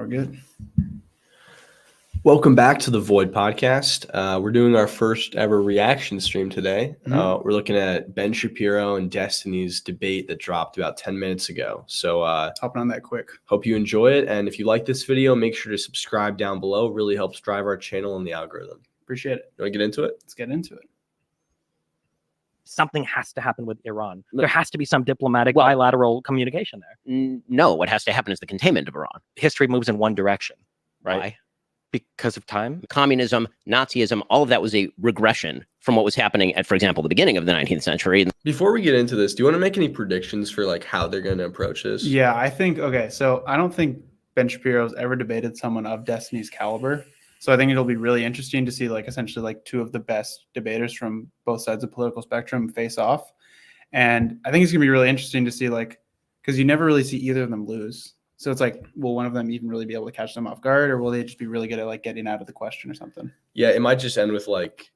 We're good. Welcome back to the Void podcast. We're doing our first ever reaction stream today. We're looking at Ben Shapiro and Destiny's debate that dropped about 10 minutes ago. So Hopping on that quick. Hope you enjoy it. And if you like this video, make sure to subscribe down below. It really helps drive our channel and the algorithm. Appreciate it. You want to get into it? Let's get into it. Something has to happen with Iran. There has to be some diplomatic bilateral communication there. No, what has to happen is the containment of Iran. History moves in one direction, right? Why? Because of time. Communism, Nazism, all of that was a regression from what was happening at, for example, the beginning of the 19th century. Before we get into this, do you want to make any predictions for like how they're going to approach this? Yeah, I think, okay, so I don't think Ben Shapiro's ever debated someone of Destiny's caliber. So I think it'll be really interesting to see like essentially like two of the best debaters from both sides of the political spectrum face off. And I think it's going to be really interesting to see like, because you never really see either of them lose. So it's like, will one of them even really be able to catch them off guard, or will they just be really good at like getting out of the question or something? Yeah, it might just end with like,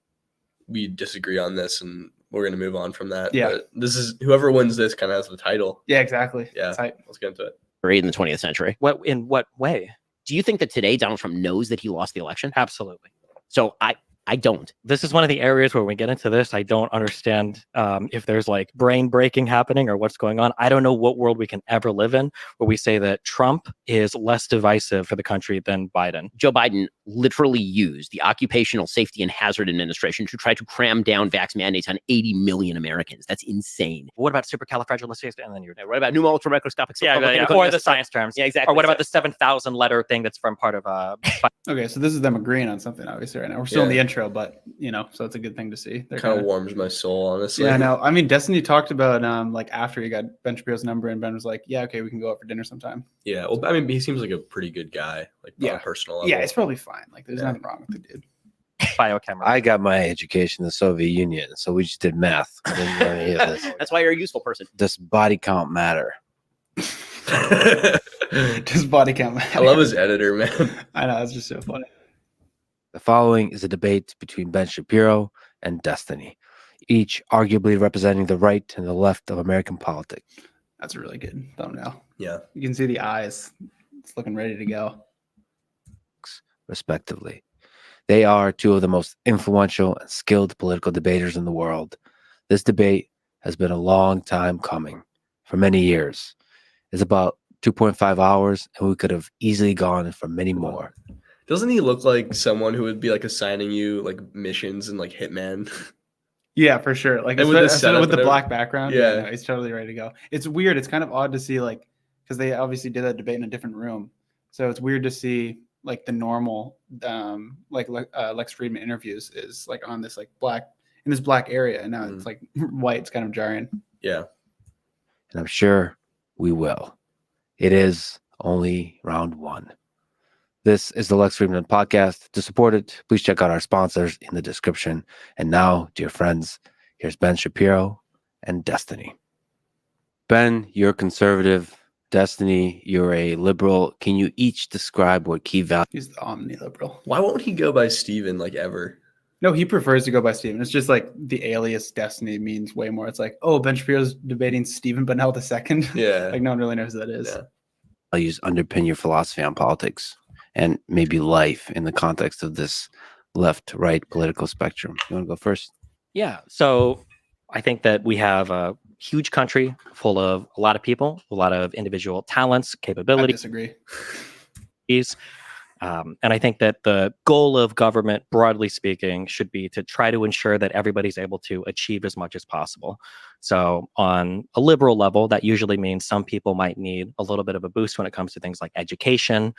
we disagree on this and we're going to move on from that. Yeah. But this is, whoever wins this kind of has the title. Yeah, exactly. Yeah, let's get into it. In the 20th century. In what way? Do you think that today Donald Trump knows that he lost the election? Absolutely. So I don't. This is one of the areas where we get into this. I don't understand if there's like brain breaking happening or what's going on. I don't know what world we can ever live in where we say that Trump is less divisive for the country than Biden. Joe Biden literally used the Occupational Safety and Hazard Administration to try to cram down vax mandates on 80 million Americans. That's insane. What about supercalifragilistic? And then you're What about pneumological microscopic? or the science terms. Yeah, exactly. Or what about the 7,000 letter thing that's from part of Okay, so this is them agreeing on something obviously right now. We're still in the intro, but you know, so it's a good thing to see. They're kind of warms my soul, honestly. Yeah, no, I mean, Destiny talked about like after he got Ben Shapiro's number, and Ben was like, "Yeah, okay, we can go out for dinner sometime." Yeah, well, I mean, he seems like a pretty good guy, like on a personal level. Yeah, it's probably fine. Like, there's nothing wrong with the dude. Biochem. I got my education in the Soviet Union, so we just did math. I didn't know any of this. That's why you're a useful person. Does body count matter? Does body count matter? I love his editor, man. I know, it's just so funny. The following is a debate between Ben Shapiro and Destiny, each arguably representing the right and the left of American politics. That's a really good thumbnail. Yeah. You can see the eyes. It's looking ready to go. Respectively. They are two of the most influential and skilled political debaters in the world. This debate has been a long time coming, for many years. It's about 2.5 hours, and we could have easily gone for many more. Doesn't he look like someone who would be like assigning you like missions and like Hitman? Yeah, for sure. Like And with the black background. Yeah. No, he's totally ready to go. It's weird. It's kind of odd to see like, because they obviously did that debate in a different room. So it's weird to see like the normal Lex Friedman interviews is like on this like black in this black area, and now it's like white. It's kind of jarring. Yeah. And I'm sure we will. It is only round one. This is the Lex Friedman podcast. To support it, please check out our sponsors in the description. And now, dear friends, here's Ben Shapiro and Destiny. Ben, you're conservative. Destiny, you're a liberal. Can you each describe what key values? He's the omni-liberal. Why won't he go by Steven like ever? No, he prefers to go by Steven. It's just like the alias Destiny means way more. It's like, oh, Ben Shapiro's debating Stephen Bunnell II. Yeah. Like no one really knows who that is. Yeah. Values underpin your philosophy on politics and maybe life in the context of this left-right political spectrum. You want to go first? Yeah. So I think that we have a huge country full of a lot of people, a lot of individual talents, I capabilities. disagree. And I think that the goal of government, broadly speaking, should be to try to ensure that everybody's able to achieve as much as possible. So on a liberal level, that usually means some people might need a little bit of a boost when it comes to things like education.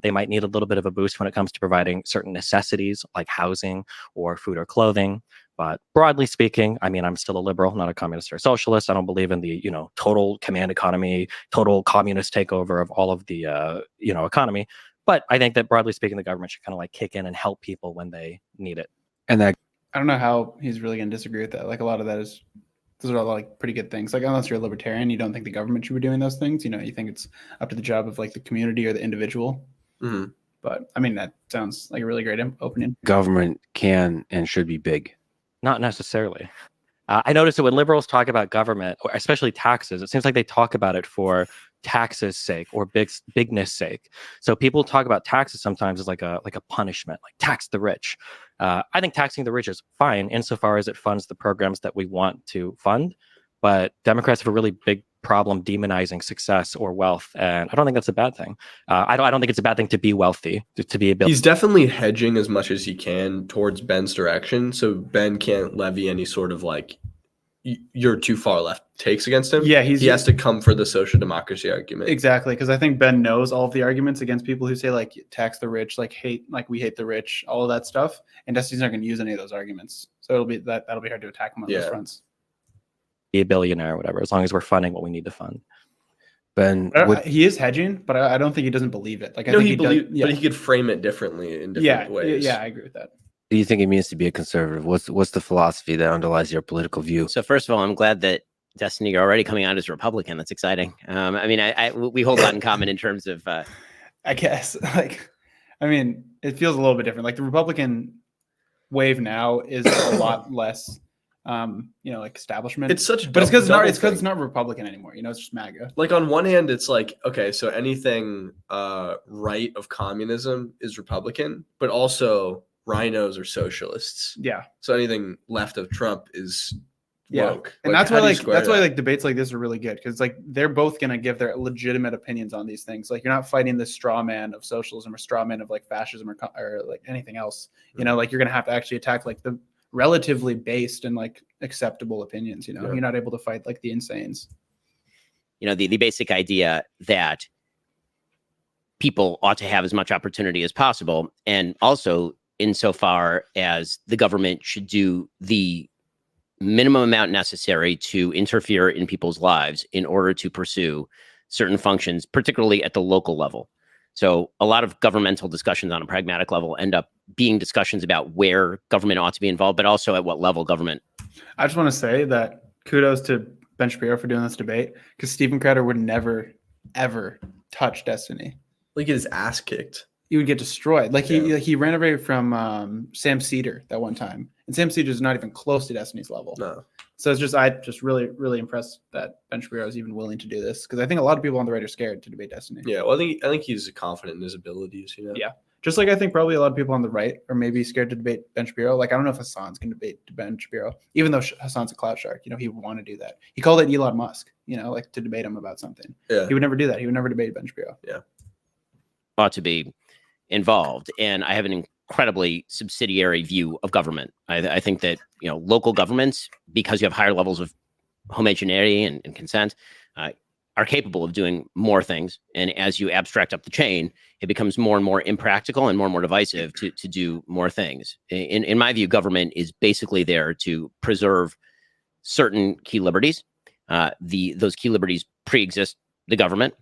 They might need a little bit of a boost when it comes to providing certain necessities like housing or food or clothing. But broadly speaking, I mean, I'm still a liberal, not a communist or socialist. I don't believe in the, total command economy, total communist takeover of all of the, economy. But I think that broadly speaking, the government should kind of like kick in and help people when they need it. And that I don't know how he's really going to disagree with that. Like a lot of that is, those are all like pretty good things. Like unless you're a libertarian, you don't think the government should be doing those things. You think it's up to the job of like the community or the individual. Mm-hmm. But I mean, that sounds like a really great opening. government can and should be big. Not necessarily. I noticed that when liberals talk about government, or especially taxes, it seems like they talk about it for taxes' sake or bigness sake. So people talk about taxes sometimes as like a punishment, like tax the rich. I think taxing the rich is fine insofar as it funds the programs that we want to fund. But Democrats have a really big problem demonizing success or wealth, and I don't think that's a bad thing. I don't think it's a bad thing to be wealthy, to be a He's definitely hedging as much as he can towards Ben's direction, so Ben can't levy any sort of like you're too far left takes against him. Yeah, he has to come for the social democracy argument. Exactly, because I think Ben knows all of the arguments against people who say like tax the rich, like we hate the rich, all of that stuff, and Destiny's not going to use any of those arguments. So that'll be hard to attack him on those fronts. Be a billionaire or whatever, as long as we're funding what we need to fund. Ben, he is hedging, but I don't think he doesn't believe it. Like I think he believes, but he could frame it differently in different ways. Yeah, I agree with that. what do you think it means to be a conservative? What's the philosophy that underlies your political view? So first of all, I'm glad that Destiny, you're already coming out as a Republican. That's exciting. I mean, we hold a lot in common in terms of. I guess it feels a little bit different. Like the Republican wave now is a lot less. Like establishment. It's such, but it's because it's not Republican anymore. It's just MAGA. Like on one hand, it's like okay, so anything right of communism is Republican, but also rhinos are socialists. Yeah. So anything left of Trump is woke. And that's why debates like this are really good because like they're both gonna give their legitimate opinions on these things. Like you're not fighting the straw man of socialism or straw man of like fascism or like anything else. Like you're gonna have to actually attack like the relatively based and like acceptable opinions. You're not able to fight like the insanes. The basic idea that people ought to have as much opportunity as possible, and also insofar as the government should do the minimum amount necessary to interfere in people's lives in order to pursue certain functions, particularly at the local level. So a lot of governmental discussions on a pragmatic level end up being discussions about where government ought to be involved, but also at what level government. I just want to say that kudos to Ben Shapiro for doing this debate because Stephen Crowder would never, ever touch Destiny. Like get his ass kicked. He would get destroyed. Like he ran away from Sam Cedar that one time. And Sam Cedar is not even close to Destiny's level. No. So I just really, really impressed that Ben Shapiro is even willing to do this because I think a lot of people on the right are scared to debate Destiny. Yeah, well, I think he's confident in his abilities. Yeah, just like I think probably a lot of people on the right are maybe scared to debate Ben Shapiro. Like I don't know if Hassan's going to debate Ben Shapiro, even though Hassan's a clout shark. He would want to do that. He called it Elon Musk. Like to debate him about something. Yeah, he would never do that. He would never debate Ben Shapiro. Yeah, ought to be involved, and I have an incredibly subsidiary view of government. I think that local governments, because you have higher levels of homogeneity and consent, are capable of doing more things. And as you abstract up the chain, it becomes more and more impractical and more divisive to do more things. In my view, government is basically there to preserve certain key liberties. Those key liberties pre-exist the government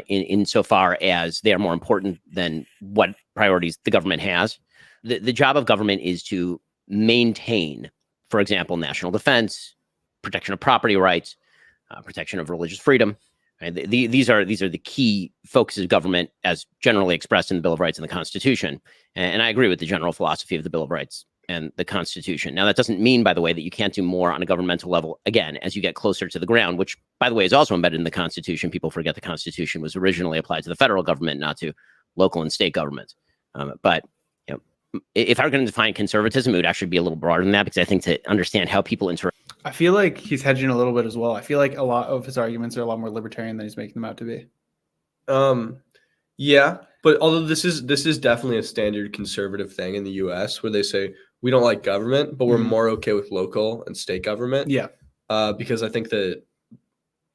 insofar as they are more important than what priorities the government has. The job of government is to maintain, for example, national defense, protection of property rights, protection of religious freedom. Right? These are the key focuses of government as generally expressed in the Bill of Rights and the Constitution. And I agree with the general philosophy of the Bill of Rights and the Constitution. Now, that doesn't mean, by the way, that you can't do more on a governmental level, again, as you get closer to the ground, which, by the way, is also embedded in the Constitution. People forget the Constitution was originally applied to the federal government, not to local and state governments. But if I were going to define conservatism, it would actually be a little broader than that, because I think to understand how people interact. I feel like he's hedging a little bit as well. I feel like a lot of his arguments are a lot more libertarian than he's making them out to be. Yeah, but although this is definitely a standard conservative thing in the U.S. where they say we don't like government, but we're more okay with local and state government. Yeah, because I think that,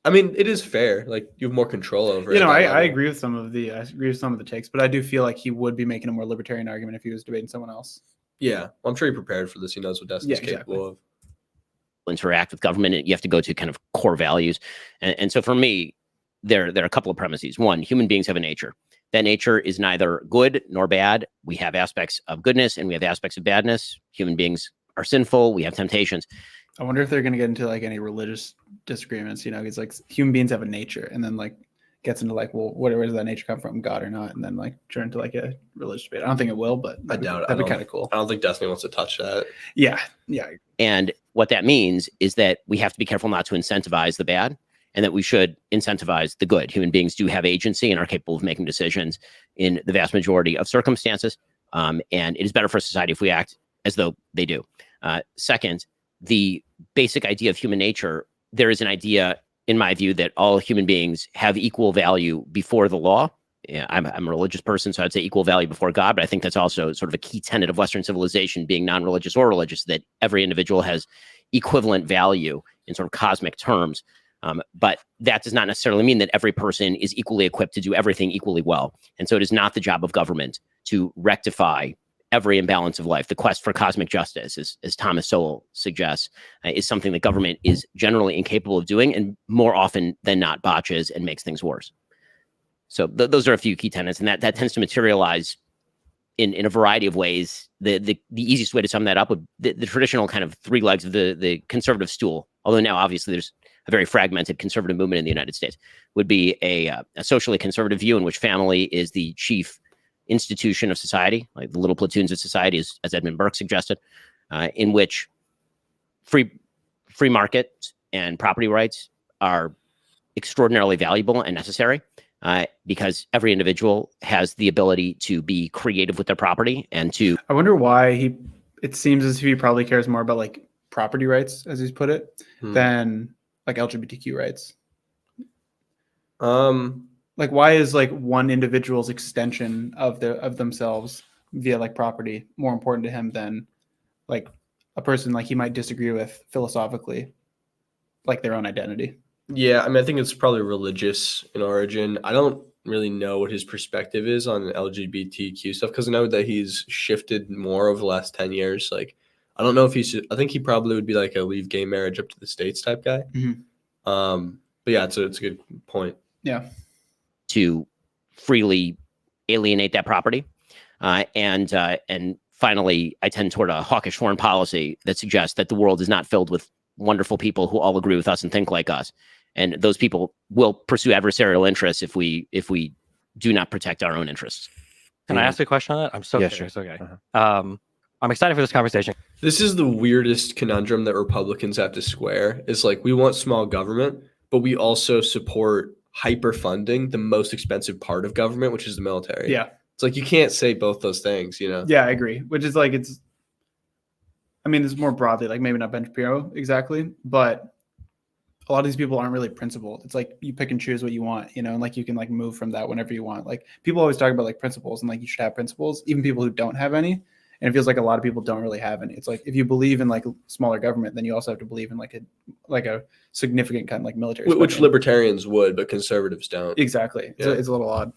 it is fair. Like you have more control over it. I agree with some of the takes, but I do feel like he would be making a more libertarian argument if he was debating someone else. Yeah, well, I'm sure he prepared for this. He knows what Destiny's capable of. Interact with government, you have to go to kind of core values, and so for me, there are a couple of premises. One, human beings have a nature. That nature is neither good nor bad. We have aspects of goodness and we have aspects of badness. Human beings are sinful. We have temptations. I wonder if they're going to get into like any religious disagreements. It's like human beings have a nature, and then like gets into like, well, where does that nature come from, God or not, and then like turn into like a religious debate. I don't think it will, but I doubt it. That'd be kind of cool. I don't think Destiny wants to touch that. Yeah. And what that means is that we have to be careful not to incentivize the bad, and that we should incentivize the good. Human beings do have agency and are capable of making decisions in the vast majority of circumstances. And it is better for society if we act as though they do. Second, the basic idea of human nature, there is an idea, in my view, that all human beings have equal value before the law. Yeah, I'm a religious person, so I'd say equal value before God, but I think that's also sort of a key tenet of Western civilization, being non-religious or religious, that every individual has equivalent value in sort of cosmic terms. But that does not necessarily mean that every person is equally equipped to do everything equally well. And so it is not the job of government to rectify every imbalance of life. The quest for cosmic justice, as Thomas Sowell suggests, is something that government is generally incapable of doing, and more often than not botches and makes things worse. So those are a few key tenets, and that tends to materialize in a variety of ways. The easiest way to sum that up would the traditional kind of three legs of the conservative stool, although now obviously there's a very fragmented conservative movement in the United States, would be a socially conservative view in which family is the chief institution of society, like the little platoons of society, as Edmund Burke suggested, in which free market and property rights are extraordinarily valuable and necessary, because every individual has the ability to be creative with their property and to. I wonder why it seems as if he probably cares more about like property rights, as he's put it, than like LGBTQ rights. Like, why is like one individual's extension of themselves via like property more important to him than like a person like he might disagree with philosophically, like their own identity? Yeah, I mean, I think it's probably religious in origin. I don't really know what his perspective is on LGBTQ stuff, because I know that he's shifted more over the last 10 years. Like, I don't know if I think he probably would be like a leave gay marriage up to the states type guy. But yeah, it's a good point. Yeah. To freely alienate that property. And finally, I tend toward a hawkish foreign policy that suggests that the world is not filled with wonderful people who all agree with us and think like us. And those people will pursue adversarial interests if we do not protect our own interests. Can I ask a question on that? I'm so curious. Sure. Okay. I'm excited for this conversation. This is the weirdest conundrum that Republicans have to square. Is like, we want small government, but we also support hyper-funding the most expensive part of government, which is the military. Yeah. It's like, you can't say both those things, you know? Yeah, I agree. Which is like, it's more broadly, like maybe not Ben Shapiro exactly, but a lot of these people aren't really principled. It's like you pick and choose what you want, you know, and like you can like move from that whenever you want. Like, people always talk about like principles and like you should have principles, even people who don't have any. And it feels like a lot of people don't really have any. It's like, if you believe in like smaller government, then you also have to believe in like a significant kind of like military. Which libertarians would, but conservatives don't. Exactly. Yeah. It's a little odd.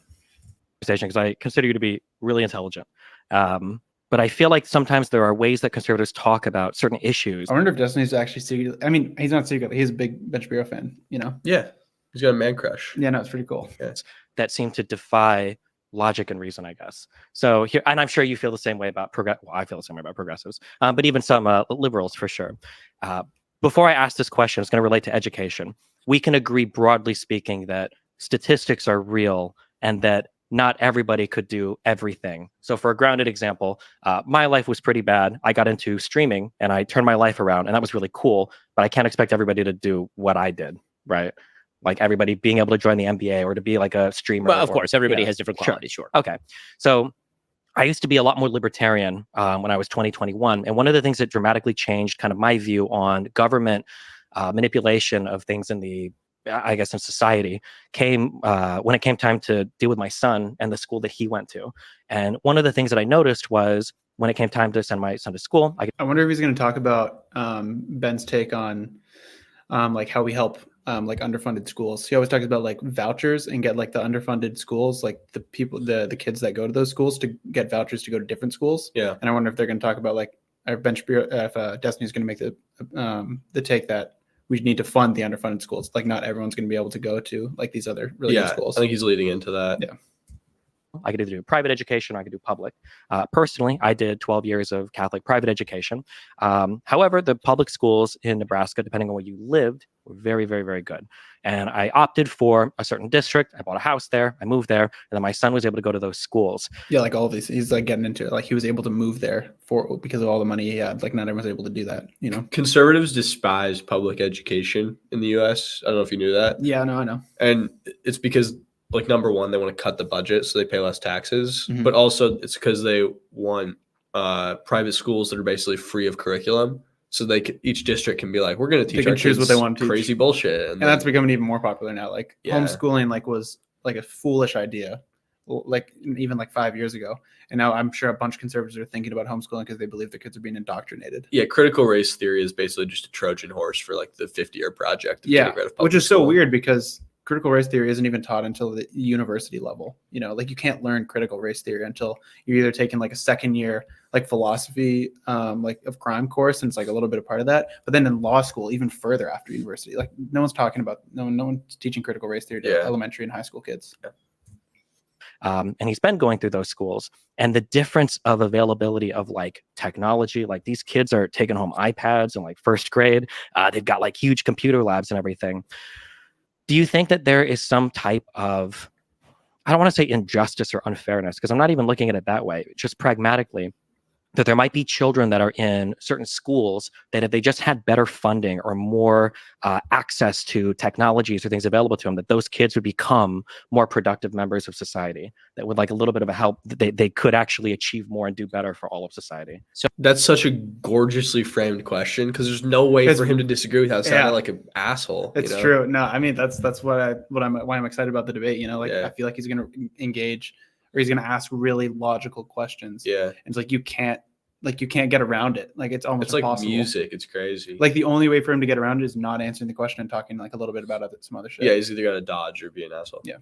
Because I consider you to be really intelligent. But I feel like sometimes there are ways that conservatives talk about certain issues. I wonder if Destiny's actually secret. I mean, he's not secretly. He's a big Ben Shapiro fan, you know? Yeah. He's got a man crush. Yeah, no, it's pretty cool. Yeah. That seem to defy logic and reason, I guess. So here, and I'm sure you feel the same way about I feel the same way about progressives, but even some liberals for sure. Before I ask this question, it's going to relate to education. We can agree, broadly speaking, that statistics are real and that not everybody could do everything. So for a grounded example, my life was pretty bad. I got into streaming and I turned my life around, and that was really cool, but I can't expect everybody to do what I did, right? Like everybody being able to join the NBA or to be like a streamer. Well, of course, everybody has different qualities, sure. Okay. So I used to be a lot more libertarian when I was 21. And one of the things that dramatically changed kind of my view on government manipulation of things in society came when it came time to deal with my son and the school that he went to. And one of the things that I noticed was when it came time to send my son to school. I wonder if he's going to talk about Ben's take on like how we help like underfunded schools. He always talks about like vouchers and get like the underfunded schools, like the people, the kids that go to those schools to get vouchers to go to different schools. Yeah. And I wonder if they're going to talk about like Ben Shapiro, if Destiny's going to make the take that we need to fund the underfunded schools. Like not everyone's going to be able to go to like these other really good schools. I think he's leading into that. Yeah. I could either do private education or I could do public. Personally, I did 12 years of Catholic private education. However, the public schools in Nebraska, depending on where you lived, were very, very, very good. And I opted for a certain district. I bought a house there. I moved there. And then my son was able to go to those schools. Yeah, like all of these, he's like getting into it. Like he was able to move there because of all the money he had. Like not everyone's able to do that, you know? Conservatives despise public education in the US. I don't know if you knew that. Yeah, no, I know. And it's because, like, number one, they want to cut the budget so they pay less taxes. Mhm. But also it's because they want private schools that are basically free of curriculum. So each district can be like, we're going to teach can our choose kids what they want to teach. crazy bullshit. And that's becoming even more popular now. Like Yeah. homeschooling like was like a foolish idea, like even like 5 years ago. And now I'm sure a bunch of conservatives are thinking about homeschooling because they believe their kids are being indoctrinated. Yeah, critical race theory is basically just a Trojan horse for like the 50-year project. Of Yeah, getting rid of public which is so school. weird because critical race theory isn't even taught until the university level. You know, like you can't learn critical race theory until you're either taking like a second year like philosophy like of crime course, and it's like a little bit of part of that. But then in law school, even further after university, like no one's talking about no one's teaching critical race theory to Yeah. elementary and high school kids. And he's been going through those schools, and the difference of availability of like technology, like these kids are taking home iPads in like first grade. They've got like huge computer labs and everything. Do you think that there is some type of, I don't want to say injustice or unfairness, because I'm not even looking at it that way, just pragmatically, that there might be children that are in certain schools that if they just had better funding or more access to technologies or things available to them, that those kids would become more productive members of society, that with like a little bit of a help, they could actually achieve more and do better for all of society? That's such a gorgeously framed question because there's no way It's- for him to disagree without sounding yeah. like an asshole. It's you know? true. No, I mean that's why I'm excited about the debate. You know, like Yeah. I feel like he's going to engage or he's going to ask really logical questions. Yeah. And it's like you can't get around it. Like it's almost It's like impossible. music. It's crazy. Like the only way for him to get around it is not answering the question and talking like a little bit about some other shit. yeah, he's either got to dodge or be an asshole. Yeah.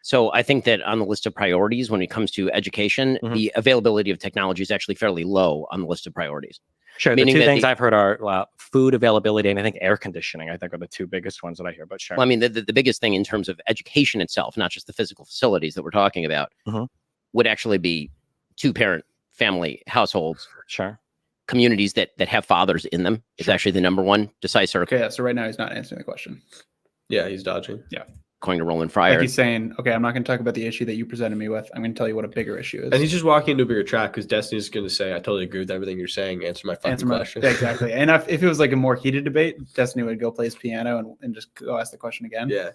So I think that on the list of priorities, when it comes to education, Mhm. the availability of technology is actually fairly low on the list of priorities. Sure. The Meaning two that things the- I've heard are food availability and I think air conditioning, I think are the two biggest ones that I hear, but sure. Well, I mean, the biggest thing in terms of education itself, not just the physical facilities that we're talking about, Mhm. would actually be two-parent family households, Sure. communities that have fathers in them is actually the number one decisive, Okay. Yeah, so right now he's not answering the question. Yeah, he's dodging. according to Roland Like Fryer. he's saying, okay, I'm not going to talk about the issue that you presented me with. I'm going to tell you what a bigger issue is. And he's just walking into a bigger track because Destiny's going to say, I totally agree with everything you're saying. Answer my fucking question. Yeah, exactly. And if it was like a more heated debate, Destiny would go play his piano and just go ask the question again. Yeah.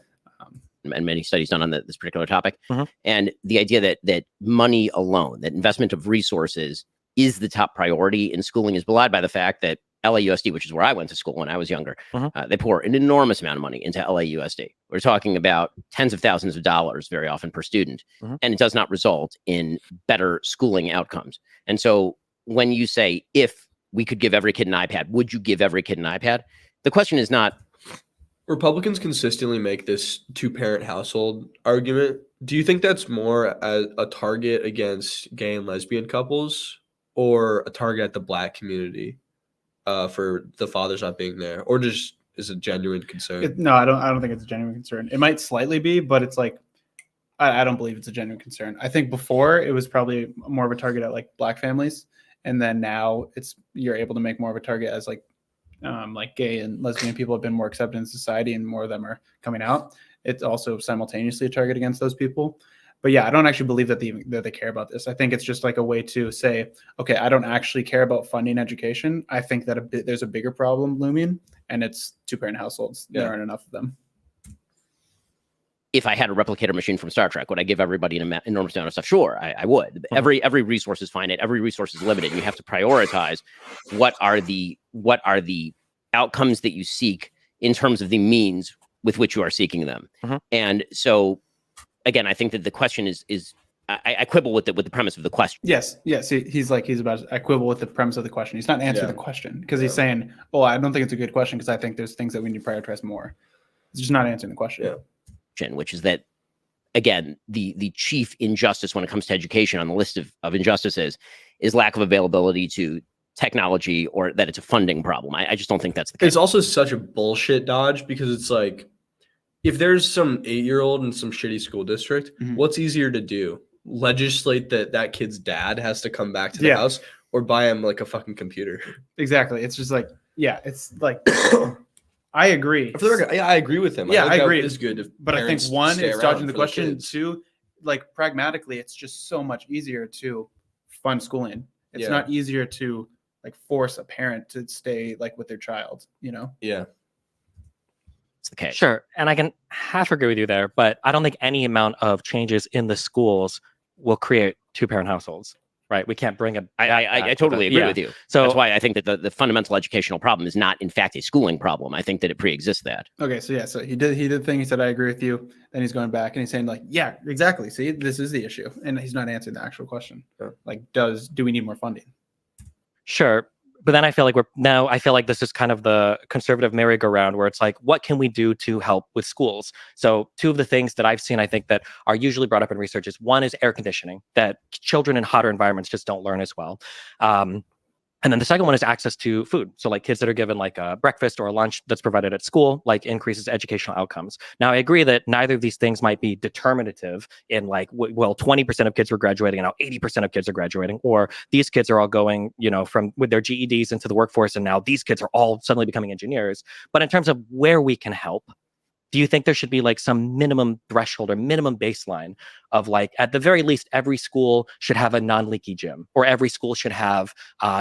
And many studies done on this particular topic. Mhm. And the idea that money alone, that investment of resources is the top priority in schooling is belied by the fact that LAUSD, which is where I went to school when I was younger, Mhm. they pour an enormous amount of money into LAUSD. We're talking about tens of thousands of dollars very often per student, Mhm. and it does not result in better schooling outcomes. And so when you say, if we could give every kid an iPad, would you give every kid an iPad? The question is not, Republicans consistently make this two-parent household argument. Do you think that's more as a target against gay and lesbian couples or a target at the Black community for the fathers not being there, or just is a genuine concern? No, I don't think it's a genuine concern. It might slightly be, but it's like I don't believe it's a genuine concern. I think before it was probably more of a target at like Black families, and then now you're able to make more of a target as like gay and lesbian people have been more accepted in society and more of them are coming out. It's also simultaneously a target against those people. But yeah, I don't actually believe that they care about this. I think it's just like a way to say, okay, I don't actually care about funding education. I think that there's a bigger problem looming, and it's two-parent households. Yeah. There aren't enough of them. if I had a replicator machine from Star Trek, would I give everybody an enormous amount of stuff? Sure, I would. Every resource is finite. Every resource is limited. And you have to prioritize what are the outcomes that you seek in terms of the means with which you are seeking them. And so, again, I think that the question is I quibble with the premise of the question. Yes. He's about I quibble with the premise of the question. He's not answering the question because he's saying, "Oh, I don't think it's a good question because I think there's things that we need to prioritize more." He's just not answering the question. Yeah. Which is that, again, the chief injustice when it comes to education on the list of injustices is lack of availability to technology, or that it's a funding problem. I just don't think that's the case. It's also such a bullshit dodge because it's like, if there's some 8-year-old in some shitty school district, what's easier to do? Legislate that kid's dad has to come back to the house, or buy him like a fucking computer? Exactly. It's just like, it's like I agree. For the record, I agree with him. Yeah, I that agree. It's good. If But I think parents one, stay it's around dodging the for their question. kids. Two, like pragmatically, it's just so much easier to fund schooling. It's Yeah. not easier to like force a parent to stay like with their child, you know? Yeah. It's the case. Sure. And I can half agree with you there, but I don't think any amount of changes in the schools will create two-parent households, right? We can't bring it back I to totally agree yeah. with you. So That's why I think that the fundamental educational problem is not, in fact, a schooling problem. I think that it pre-exists that. Okay, so yeah, so he did the thing. He said, I agree with you. Then he's going back and he's saying, like, yeah, exactly. See, this is the issue. And he's not answering the actual question. Yeah. Like, do we need more funding? sure. But then I feel like this is kind of the conservative merry-go-round where it's like, what can we do to help with schools? So two of the things that I've seen, I think that are usually brought up in research is one is air conditioning, that children in hotter environments just don't learn as well. And then the second one is access to food. So like kids that are given like a breakfast or a lunch that's provided at school, like increases educational outcomes. Now I agree that neither of these things might be determinative in like, well, 20% of kids were graduating and now 80% of kids are graduating, or these kids are all going, from with their GEDs into the workforce. And now these kids are all suddenly becoming engineers. But in terms of where we can help, do you think there should be like some minimum threshold or minimum baseline of like, at the very least, every school should have a non-leaky gym, or every school should have,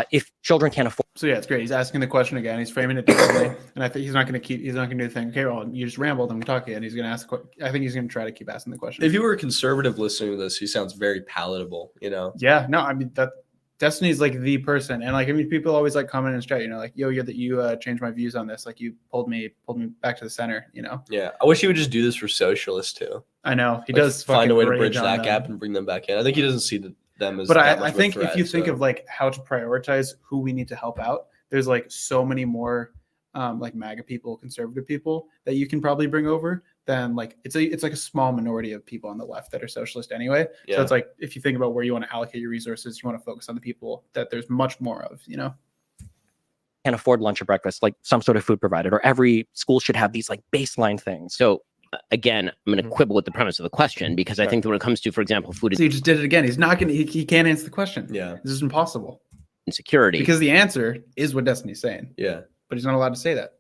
if children can't afford. So yeah, it's great. He's asking the question again. He's framing it differently, and I think he's not going to do the thing. Okay, well, you just rambled and we talk again. He's going to ask. I think he's going to try to keep asking the question. If you were a conservative listening to this, he sounds very palatable. Yeah, no, I mean that. Destiny's like the person, and like people always like comment in chat, like, yo, you changed my views on this, like you pulled me back to the center, Yeah, I wish he would just do this for socialists too. I know he Like, does find a way to rage bridge on that them. gap and bring them back in. I think he doesn't see them as. But that I much of a think threat, if you think so. of like how to prioritize who we need to help out, there's like so many more like MAGA people, conservative people that you can probably bring over than like it's like a small minority of people on the left that are socialist anyway. Yeah. So it's like if you think about where you want to allocate your resources, you want to focus on the people that there's much more of, Can't afford lunch or breakfast, like some sort of food provided, or every school should have these like baseline things. So again, I'm going to quibble with the premise of the question, because I think that when it comes to, for example, food So he just did it again. He's not gonna. He can't answer the question. Yeah. This is impossible insecurity, because the answer is what Destiny's saying. Yeah. But he's not allowed to say that.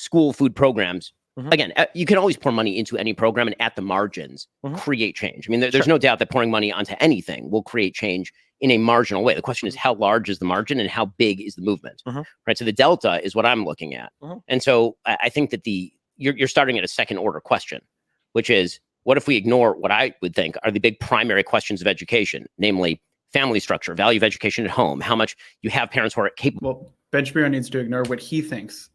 school food programs. Mhm. Again, you can always pour money into any program and at the margins create change. I mean, there's no doubt that pouring money onto anything will create change in a marginal way. The question is, how large is the margin and how big is the movement? Right. So the delta is what I'm looking at. And so I think that you're starting at a second order question, which is, what if we ignore what I would think are the big primary questions of education, namely family structure, value of education at home, how much you have parents who are capable. Well, Ben Shapiro needs to ignore what he thinks,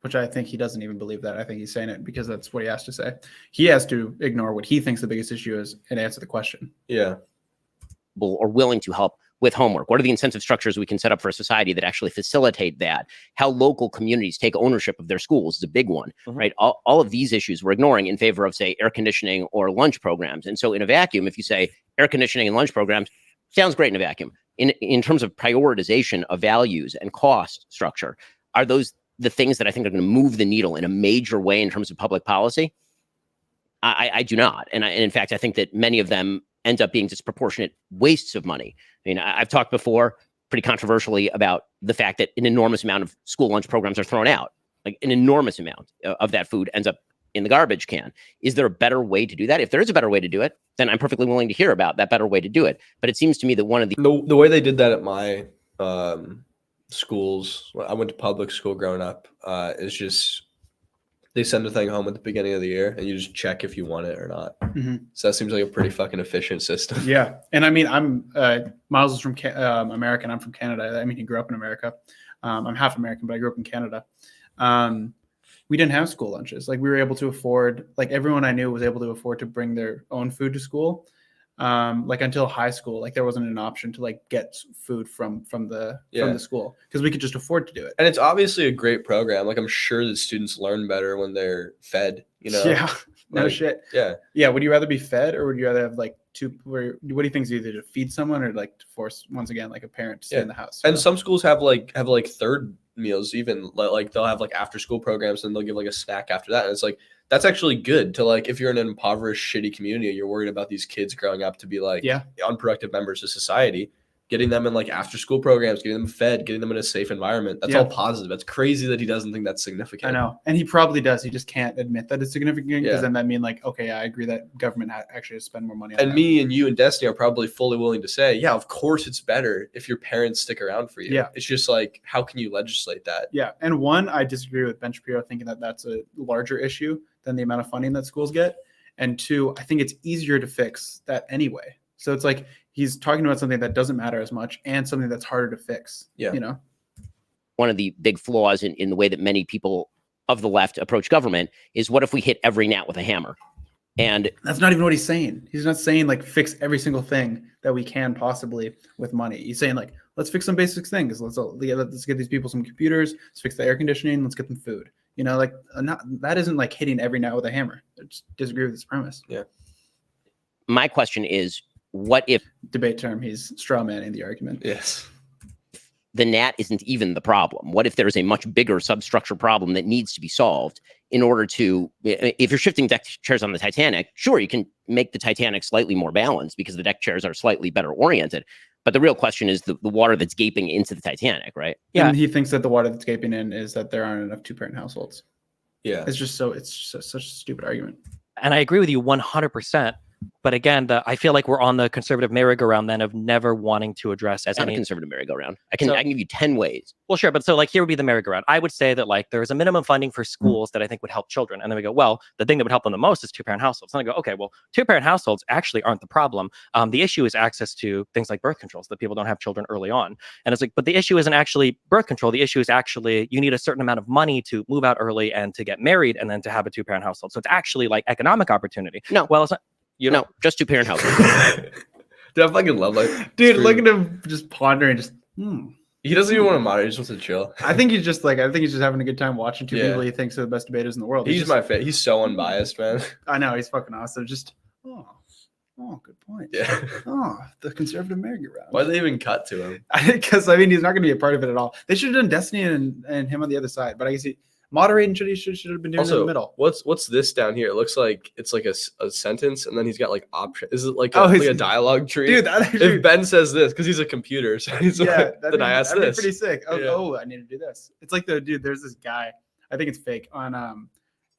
which I think he doesn't even believe that. I think he's saying it because that's what he has to say. He has to ignore what he thinks the biggest issue is and answer the question. Yeah. Or willing to help with homework. What are the incentive structures we can set up for a society that actually facilitate that? How local communities take ownership of their schools is a big one, right? All of these issues we're ignoring in favor of, say, air conditioning or lunch programs. And so in a vacuum, if you say air conditioning and lunch programs, sounds great in a vacuum. In terms of prioritization of values and cost structure, are those the things that I think are going to move the needle in a major way in terms of public policy? I do not. And in fact, I think that many of them end up being disproportionate wastes of money. I mean, I've talked before pretty controversially about the fact that an enormous amount of school lunch programs are thrown out. Like an enormous amount of that food ends up in the garbage can. Is there a better way to do that? If there is a better way to do it, then I'm perfectly willing to hear about that better way to do it. But it seems to me that one of The way they did that at my schools, I went to public school growing up, is just they send a thing home at the beginning of the year and you just check if you want it or not. So that seems like a pretty fucking efficient system. Yeah. And I mean, Miles is from American. I'm from Canada. I mean, he grew up in America. I'm half American, but I grew up in Canada. We didn't have school lunches. Like we were able to afford, like everyone I knew was able to afford to bring their own food to school. Like until high school, like there wasn't an option to like get food from the school because we could just afford to do it. And it's obviously a great program. Like I'm sure the students learn better when they're fed, Yeah. No Like, shit. Yeah. Yeah. Would you rather be fed or would you rather have like what do you think is either to feed someone or like to force, once again, like a parent to stay in the house? And some schools have like third meals, even like they'll have like after school programs and they'll give like a snack after that. And it's like, that's actually good to like, if you're in an impoverished, shitty community and you're worried about these kids growing up to be like unproductive members of society, getting them in like after school programs, getting them fed, getting them in a safe environment. That's all positive. That's crazy that he doesn't think that's significant. I know. And he probably does. He just can't admit that it's significant because Yeah. then that mean like, okay, I agree that government actually has to spend more money on And that. me and you and Destiny are probably fully willing to say, yeah, of course it's better if your parents stick around for you. Yeah. It's just like, how can you legislate that? Yeah. And one, I disagree with Ben Shapiro thinking that that's a larger issue than the amount of funding that schools get. And two, I think it's easier to fix that anyway. So it's like he's talking about something that doesn't matter as much and something that's harder to fix. Yeah. You know? One of the big flaws in the way that many people of the left approach government is, what if we hit every gnat with a hammer? And that's not even what he's saying. He's not saying like fix every single thing that we can possibly with money. He's saying like, let's fix some basic things. Let's get these people some computers. Let's fix the air conditioning. Let's get them food. You know, like that isn't like hitting every gnat with a hammer. I just disagree with this premise. Yeah. My question is, what if Debate term, he's straw manning the argument. Yes. the gnat isn't even the problem? What if there is a much bigger substructure problem that needs to be solved in order to, if you're shifting deck chairs on the Titanic, sure, you can make the Titanic slightly more balanced because the deck chairs are slightly better oriented. But the real question is the water that's gaping into the Titanic, right? Yeah. And he thinks that the water that's gaping in is that there aren't enough two-parent households. Yeah. It's just such a stupid argument. And I agree with you 100%. But again, I feel like we're on the conservative merry-go-round then of never wanting to address That's not a conservative merry-go-round. I can give you 10 ways. Well, sure. But so like here would be the merry-go-round. I would say that like there's a minimum funding for schools that I think would help children. And then we go, well, the thing that would help them the most is two-parent households. And I go, okay, well, two-parent households actually aren't the problem. The issue is access to things like birth controls, that people don't have children early on. And it's like, but the issue isn't actually birth control. The issue is actually you need a certain amount of money to move out early and to get married and then to have a two-parent household. So it's actually like economic opportunity. No. Well, it's not. No, just two-parent households. Dude, I fucking love like, dude. Look at him just pondering. Just he doesn't even want to moderate. He just wants to chill. I think he's just having a good time watching two people he thinks are the best debaters in the world. He's my favorite. He's so unbiased, man. I know, he's fucking awesome. Just good point. Yeah. The conservative merry-go-round. Why did they even cut to him? Because he's not going to be a part of it at all. They should have done Destiny and him on the other side. But I guess moderating should have been doing it in the middle. What's this down here? It looks like it's like a sentence, and then he's got like option. Is it like a dialogue tree? Dude, if Ben says this, because he's a computer, so he's like, then I ask this. Pretty sick. I need to do this. It's like there's this guy. I think it's fake on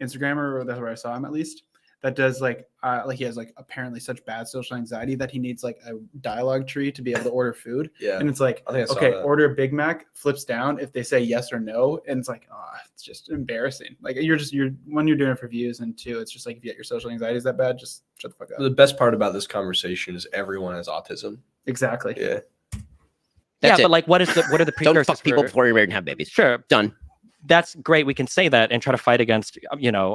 Instagram, or that's where I saw him at least. That does like he has like apparently such bad social anxiety that he needs like a dialogue tree to be able to order food. Yeah. And it's like, okay, order a Big Mac, flips down if they say yes or no. And it's like, it's just embarrassing. Like you're when you're doing it for views, and two, it's just like if your social anxiety is that bad, just shut the fuck up. The best part about this conversation is everyone has autism. Exactly. Yeah. But like what are the precursors? Don't fuck people before you're married and have babies. Sure. Done. That's great. We can say that and try to fight against,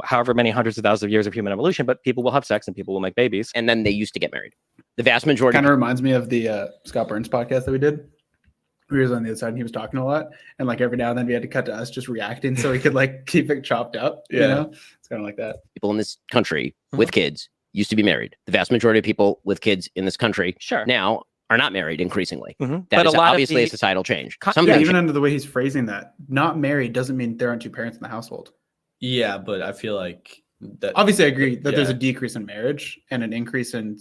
however many hundreds of thousands of years of human evolution, but people will have sex and people will make babies. And then they used to get married. The vast majority. Kind of reminds me of the Scott Burns podcast that we did. We was on the other side and he was talking a lot. And like every now and then we had to cut to us just reacting so we could like keep it chopped up. Yeah. You know? It's kind of like that. People in this country with kids used to be married. The vast majority of people with kids in this country now are not married increasingly. That is obviously a societal change. Even under the way he's phrasing that, not married doesn't mean there aren't two parents in the household. Yeah, but I feel like that. Obviously, I agree that there's a decrease in marriage and an increase in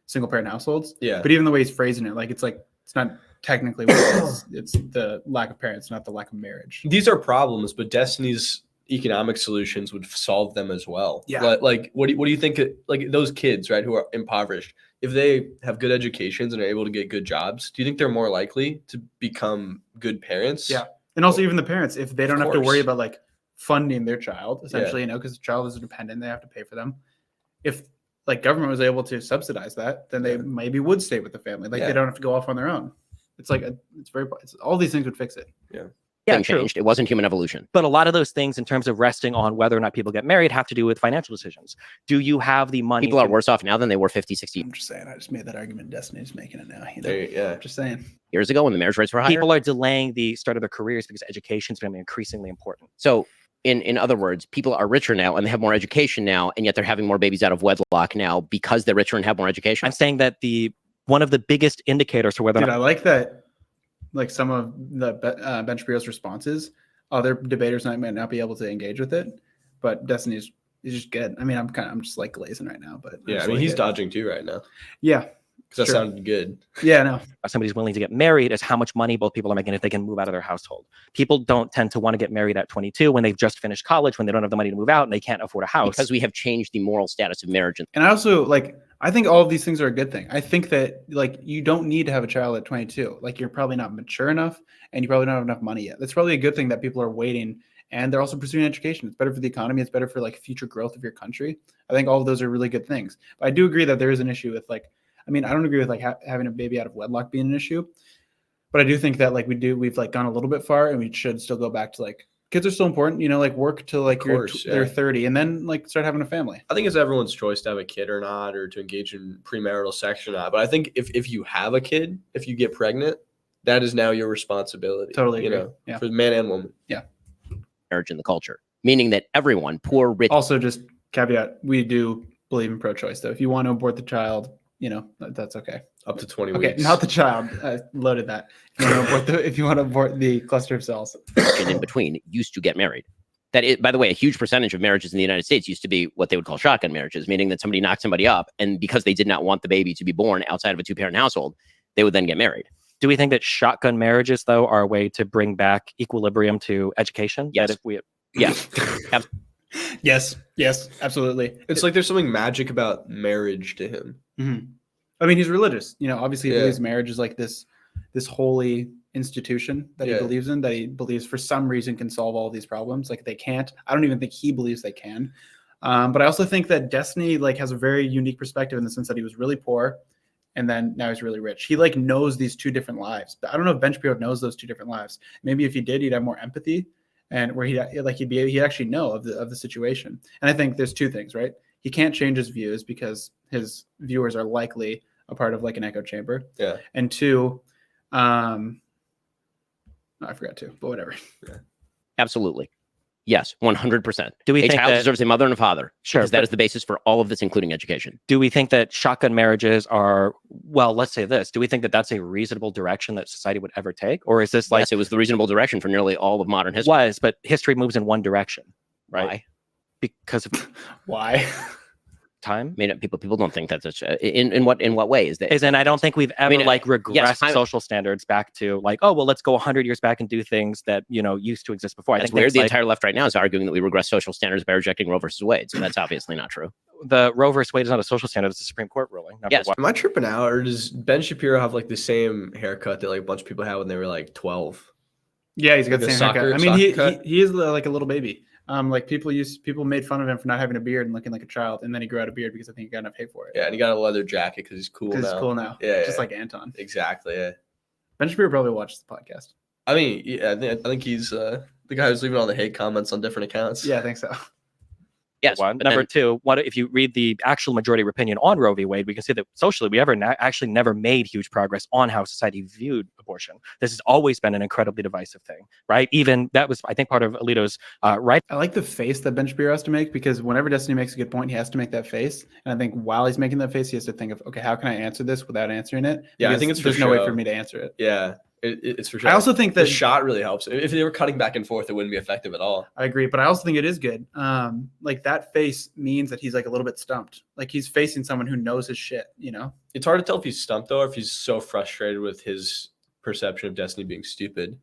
single parent households. Yeah. But even the way he's phrasing it, like it's not technically what it is. It's the lack of parents, not the lack of marriage. These are problems, but Destiny's economic solutions would solve them as well. Yeah. Like what do you think? Like those kids, right, who are impoverished, if they have good educations and are able to get good jobs, do you think they're more likely to become good parents? Yeah. And also even the parents, if they don't have to worry about like funding their child, essentially, because the child is a dependent, they have to pay for them. If like government was able to subsidize that, then they maybe would stay with the family. Like they don't have to go off on their own. It's like all these things would fix it. Yeah, changed. It wasn't human evolution. But a lot of those things in terms of resting on whether or not people get married have to do with financial decisions. Do you have the money? People are worse off now than they were 50, 60. I'm just saying. I just made that argument. Destiny's making it now. Yeah. Just saying. Years ago when the marriage rates were higher. People are delaying the start of their careers because education is going to be increasingly important. So in other words, people are richer now and they have more education now, and yet they're having more babies out of wedlock now because they're richer and have more education. I'm saying that one of the biggest indicators for whether I like that. Like some of the Ben Shapiro's responses, other debaters might not be able to engage with it, but Destiny is just good. I mean, I'm just like glazing right now, but yeah, I mean, he's dodging too right now. Yeah, Because that Sure. sounded good. Yeah, no. Somebody's willing to get married is how much money both people are making if they can move out of their household. People don't tend to want to get married at 22 when they've just finished college, when they don't have the money to move out and they can't afford a house. Because we have changed the moral status of marriage. And I also I think all of these things are a good thing. I think that you don't need to have a child at 22. Like you're probably not mature enough and you probably don't have enough money yet. That's probably a good thing that people are waiting, and they're also pursuing education. It's better for the economy. It's better for future growth of your country. I think all of those are really good things. But I do agree that there is an issue with I don't agree with having a baby out of wedlock being an issue, but I do think that we've gone a little bit far, and we should still go back to kids are still important, work till they're 30 and then start having a family. I think it's everyone's choice to have a kid or not, or to engage in premarital sex or not. But I think if you have a kid, if you get pregnant, that is now your responsibility. Totally agree. For the man and woman. Yeah. Marriage in the culture, meaning that everyone, poor, rich. Also, just caveat, we do believe in pro-choice, though. If you want to abort the child, that's okay. Up to 20 Okay, weeks. not the child. I loaded that. If you want to abort the cluster of cells. And in between used to get married. That is, by the way, a huge percentage of marriages in the United States used to be what they would call shotgun marriages, meaning that somebody knocked somebody up, and because they did not want the baby to be born outside of a two-parent household, they would then get married. Do we think that shotgun marriages, though, are a way to bring back equilibrium to education? Yes. That if we, Yes, absolutely. It's like there's something magic about marriage to him. Mm-hmm. I mean, he's religious. Obviously, he Yeah. believes marriage is this holy institution that he Yeah. believes in, that he believes for some reason can solve all of these problems. They can't. I don't even think he believes they can. But I also think that Destiny has a very unique perspective in the sense that he was really poor, and then now he's really rich. He knows these two different lives. But I don't know if Ben Shapiro knows those two different lives. Maybe if he did, he'd have more empathy, and where he'd actually know of the situation. And I think there's two things, right? He can't change his views because his viewers are likely a part of an echo chamber. Yeah. And two, I forgot to, but whatever. Yeah. Absolutely. Yes, 100%. Do we a think child that- deserves a mother and a father? Sure, Because that is the basis for all of this, including education. do we think that shotgun marriages are, well, let's say this, do we think that that's a reasonable direction that society would ever take? Or is this Yes, it was the reasonable direction for nearly all of modern history. was, but history moves in one direction, right? Why? Because of Why? time. I mean, people don't think that's such in what way is that? And I don't think we've ever regressed yes, social standards back to oh, well, let's go 100 years back and do things that, used to exist before. I That's think weird. things The entire left right now is arguing that we regress social standards by rejecting Roe versus Wade. So that's obviously not true. the Roe versus Wade is not a social standard; it's a Supreme Court ruling. Number Yes. one. Am I tripping out, or does Ben Shapiro have the same haircut that a bunch of people had when they were 12? Yeah, he's got Like the a same haircut. I soccer mean, cut? he is like a little baby. People made fun of him for not having a beard and looking like a child, and then he grew out a beard because I think he got enough hate for it. Yeah, and he got a leather jacket because he's cool now. Because he's cool now. Yeah, Just yeah. like Anton. Exactly, yeah. Ben Shapiro probably watches the podcast. I mean, yeah, I think he's the guy who's leaving all the hate comments on different accounts. Yeah, I think so. Yes. One. but Number then- two, if you read the actual majority opinion on Roe v. Wade, we can see that socially we actually never made huge progress on how society viewed abortion. This has always been an incredibly divisive thing, right? Even that was, I think, part of Alito's right. I like the face that Ben Shapiro has to make, because whenever Destiny makes a good point, he has to make that face. And I think while he's making that face, he has to think of, okay, how can I answer this without answering it? Yeah, I Because think it's for there's no way show. for me to answer it. Yeah, it's for sure. I also think the that shot really helps. If they were cutting back and forth, it wouldn't be effective at all. I agree, but I also think it is good. That face means that he's a little bit stumped. He's facing someone who knows his shit, It's hard to tell if he's stumped though, or if he's so frustrated with his perception of Destiny being stupid.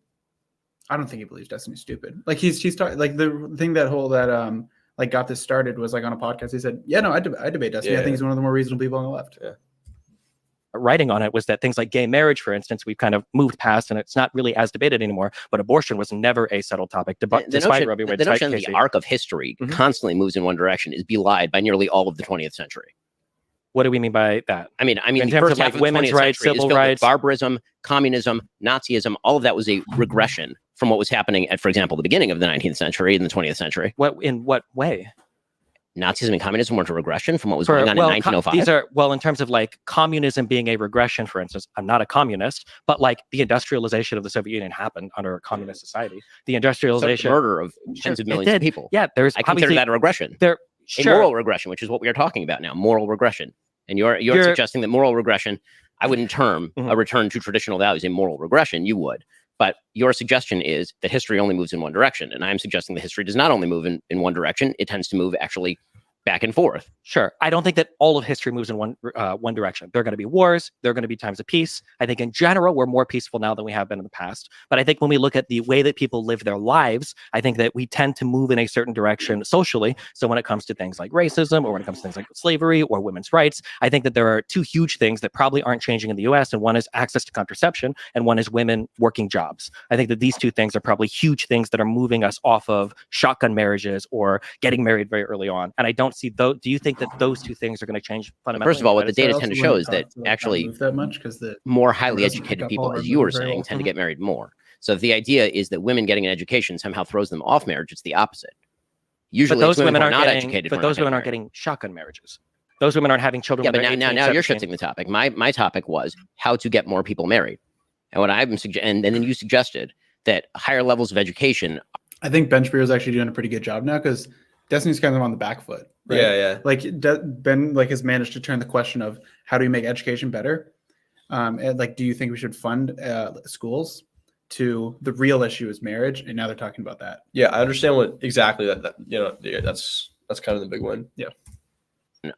I don't think he believes Destiny's stupid. He started the thing that got this started was on a podcast. He said, "Yeah, no, I debate Destiny. I Yeah. think he's one of the more reasonable people on the left." Yeah. Writing on it was that things like gay marriage, for instance, we've kind of moved past, and it's not really as debated anymore. But abortion was never a settled topic, despite Roe v. Wade. The despite notion that Casey. the arc of history Mhm. constantly moves in one direction is belied by nearly all of the 20th century. What do we mean by that? I mean, In the terms first of, half like, of the women's 20th rights, century is civil filled with rights. barbarism, communism, Nazism. All of that was a regression from what was happening at, for example, the beginning of the 19th century and the 20th century. In what way? Nazism and communism weren't a regression from what was going on in 1905. These are, in terms of communism being a regression, for instance. I'm not a communist, but the industrialization of the Soviet Union happened under a communist society. The So industrialization, the murder of Sure, tens of it millions of did. people. yeah, there's I consider obviously that a regression. there. A Sure, moral regression, which is what we are talking about now. Moral regression. And you're suggesting that moral regression, I wouldn't term a return to traditional values a moral regression. You would. But your suggestion is that history only moves in one direction. And I'm suggesting that history does not only move in one direction. It tends to move actually back and forth. Sure. I don't think that all of history moves in one direction. There are going to be wars. There are going to be times of peace. I think in general, we're more peaceful now than we have been in the past. But I think when we look at the way that people live their lives, I think that we tend to move in a certain direction socially. So when it comes to things like racism, or when it comes to things like slavery or women's rights, I think that there are two huge things that probably aren't changing in the US. And one is access to contraception, and one is women working jobs. I think that these two things are probably huge things that are moving us off of shotgun marriages or getting married very early on. And I don't see those. Do you think that those two things are going to change fundamentally? First of all, what the So I data also tend to wouldn't show is that talk to, like, actually move that much because the more highly doesn't pick educated up all people, of our as you were movement very saying, well. tend to get married more. So if the idea is that women getting an education somehow throws them off marriage, it's the opposite. Usually, But those women who are aren't not getting. educated. But those women aren't getting shotgun marriages. Those women aren't having children. Yeah, when but they're now 18, you're 17. shifting the topic. My topic was how to get more people married, and what I'm suggesting, and then you suggested that higher levels of education. I think Ben Shapiro is actually doing a pretty good job now because Destiny's kind of on the back foot. Right? Yeah. Like Ben like has managed to turn the question of how do we make education better, and like do you think we should fund schools, to the real issue is marriage, and now they're talking about that. Yeah, I understand what exactly that that's kind of the big one. Yeah.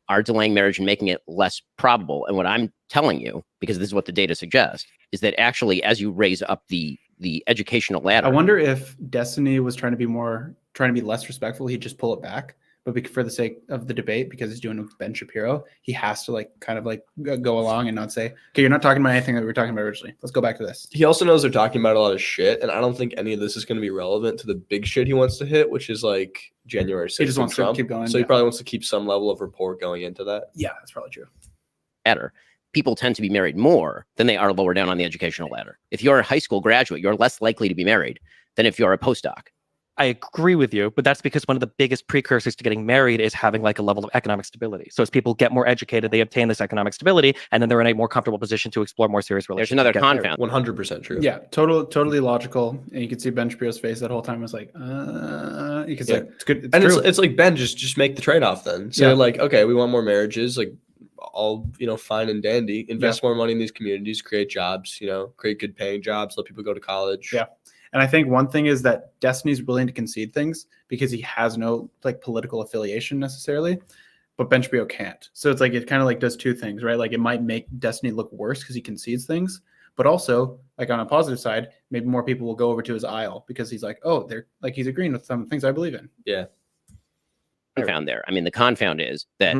Are delaying marriage and making it less probable. And what I'm telling you, because this is what the data suggests, is that actually, as you raise up the educational ladder, I wonder if Destiny was trying to be less respectful, he'd just pull it back. But for the sake of the debate, because he's doing it with Ben Shapiro, he has to like kind of like go along and not say, okay, you're not talking about anything that we were talking about originally. Let's go back to this. He also knows they're talking about a lot of shit, and I don't think any of this is going to be relevant to the big shit he wants to hit, which is like January 6th. He just wants to keep going. So he probably wants to keep some level of rapport going into that. Yeah, that's probably true. ladder, people tend to be married more than they are lower down on the educational ladder. If you're a high school graduate, you're less likely to be married than if you're a postdoc. I agree with you, but that's because one of the biggest precursors to getting married is having like a level of economic stability. So as people get more educated, they obtain this economic stability, and then they're in a more comfortable position to explore more serious relationships. There's another and get married. confound. 100% true. Yeah, totally logical. And you can see Ben Shapiro's face that whole time was like, because like it's good. It's And true. it's like, Ben, just make the trade-off then. So like, okay, we want more marriages, like all, fine and dandy. Invest more money in these communities, create jobs, create good paying jobs, let people go to college. Yeah. And I think one thing is that Destiny's willing to concede things because he has no like political affiliation necessarily, but Ben Shapiro can't. So it's like it kind of like does two things, right? Like it might make Destiny look worse because he concedes things, but also like on a positive side, maybe more people will go over to his aisle because he's like, oh, they're like he's agreeing with some things I believe in. Yeah. Confound there. I mean, the confound is that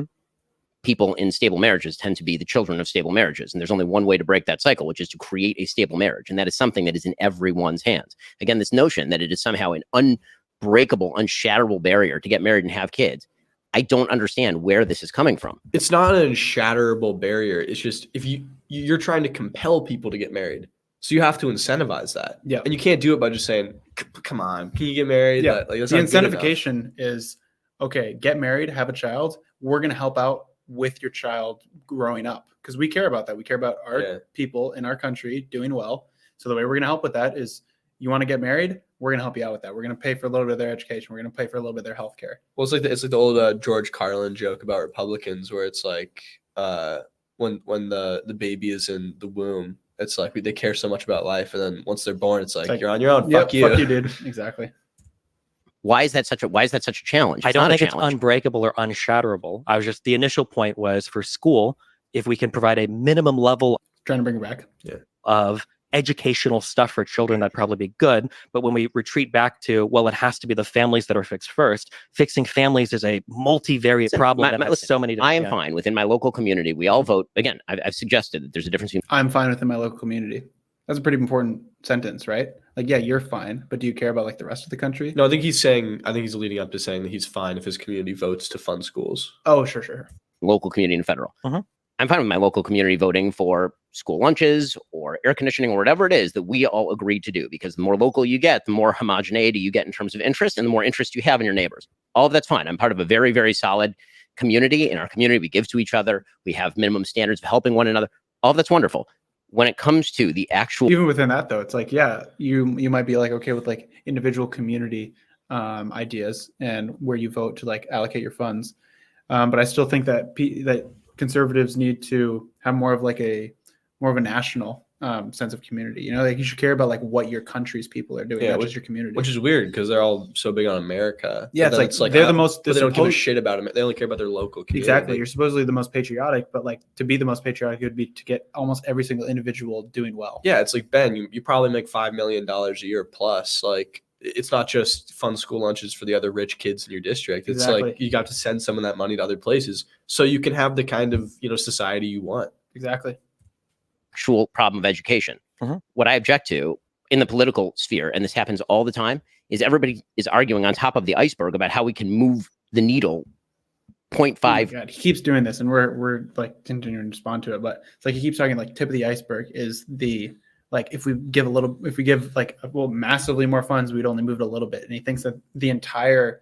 people in stable marriages tend to be the children of stable marriages. And there's only one way to break that cycle, which is to create a stable marriage. And that is something that is in everyone's hands. Again, this notion that it is somehow an unbreakable, unshatterable barrier to get married and have kids. I don't understand where this is coming from. It's not an unshatterable barrier. It's just if you're trying to compel people to get married. So you have to incentivize that. Yeah. And you can't do it by just saying, come on, can you get married? Yeah. Like, that's The not good enough. incentivization is, okay, get married, have a child. We're going to help out with your child growing up because we care about that. We care about our people in our country doing well. So the way we're going to help with that is you want to get married, we're going to help you out with that. We're going to pay for a little bit of their education. We're going to pay for a little bit of their health care. Well, it's like the old George Carlin joke about Republicans where it's like when the baby is in the womb, it's like they care so much about life. And then once they're born, it's like you're on your own. Fuck you. Fuck you, dude. Exactly. Why is that such a challenge? I don't think it's challenge. unbreakable or unshatterable. The initial point was for school, if we can provide a minimum level Trying to bring it back. of educational stuff for children, that'd probably be good. But when we retreat back to, well, it has to be the families that are fixed first, fixing families is a multivariate problem that has so many different. I am fine within my local community. We all vote. Again, I've suggested that there's a difference between. I'm fine within my local community. That's a pretty important sentence, right? Like, yeah, you're fine, but do you care about like the rest of the country? No, I think he's leading up to saying that he's fine if his community votes to fund schools. Oh, sure. Local, community, and federal. I'm fine with my local community voting for school lunches or air conditioning or whatever it is that we all agreed to do, because the more local you get, the more homogeneity you get in terms of interest and the more interest you have in your neighbors. All of that's fine. I'm part of a very, very solid community. In our community, we give to each other. We have minimum standards of helping one another. All of that's wonderful. When it comes to the actual, even within that though, it's like, yeah, you might be like okay with like individual community ideas and where you vote to like allocate your funds, but I still think that that conservatives need to have more of a national sense of community. You know, like you should care about like what your country's people are doing, Yeah, not just your community. Which is weird because they're all so big on America. Yeah, But it's then like they're the but most. they don't give a shit about it. They only care about their local community. Exactly. You're supposedly the most patriotic, but like to be the most patriotic would be to get almost every single individual doing well. Yeah, it's like, Ben, you probably make $5 million a year plus. Like, it's not just fun school lunches for the other rich kids in your district. It's Exactly. like you got to send some of that money to other places so you can have the kind of, society you want. Exactly. Actual problem of education. Mhm. What I object to in the political sphere, and this happens all the time, is everybody is arguing on top of the iceberg about how we can move the needle 0.5. Oh my God, he keeps doing this, and we're like continuing to respond to it, but it's like he keeps talking like tip of the iceberg is the like if we give like massively more funds, we'd only move it a little bit, and he thinks that the entire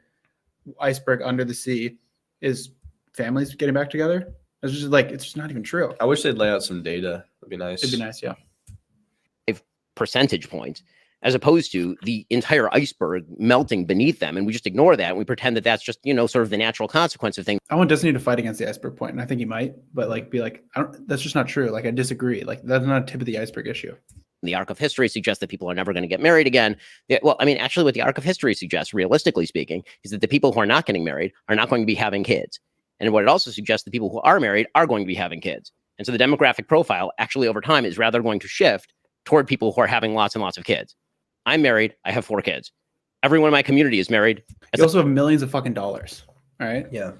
iceberg under the sea is families getting back together. It's just like it's just not even true. I wish they'd lay out some data. It'd be nice. It'd be nice, yeah. Percentage points, as opposed to the entire iceberg melting beneath them, and we just ignore that and we pretend that that's just sort of the natural consequence of things. I want Destiny to fight against the iceberg point, and I think he might, but like be like, that's just not true. Like I disagree. Like that's not a tip of the iceberg issue. The arc of history suggests that people are never going to get married again. Well, I mean, actually, what the arc of history suggests, realistically speaking, is that the people who are not getting married are not going to be having kids. And what it also suggests, the people who are married are going to be having kids. And so the demographic profile actually over time is rather going to shift toward people who are having lots and lots of kids. I'm married. I have 4 kids. Everyone in my community is married. You also have millions of fucking dollars. All right. Yeah.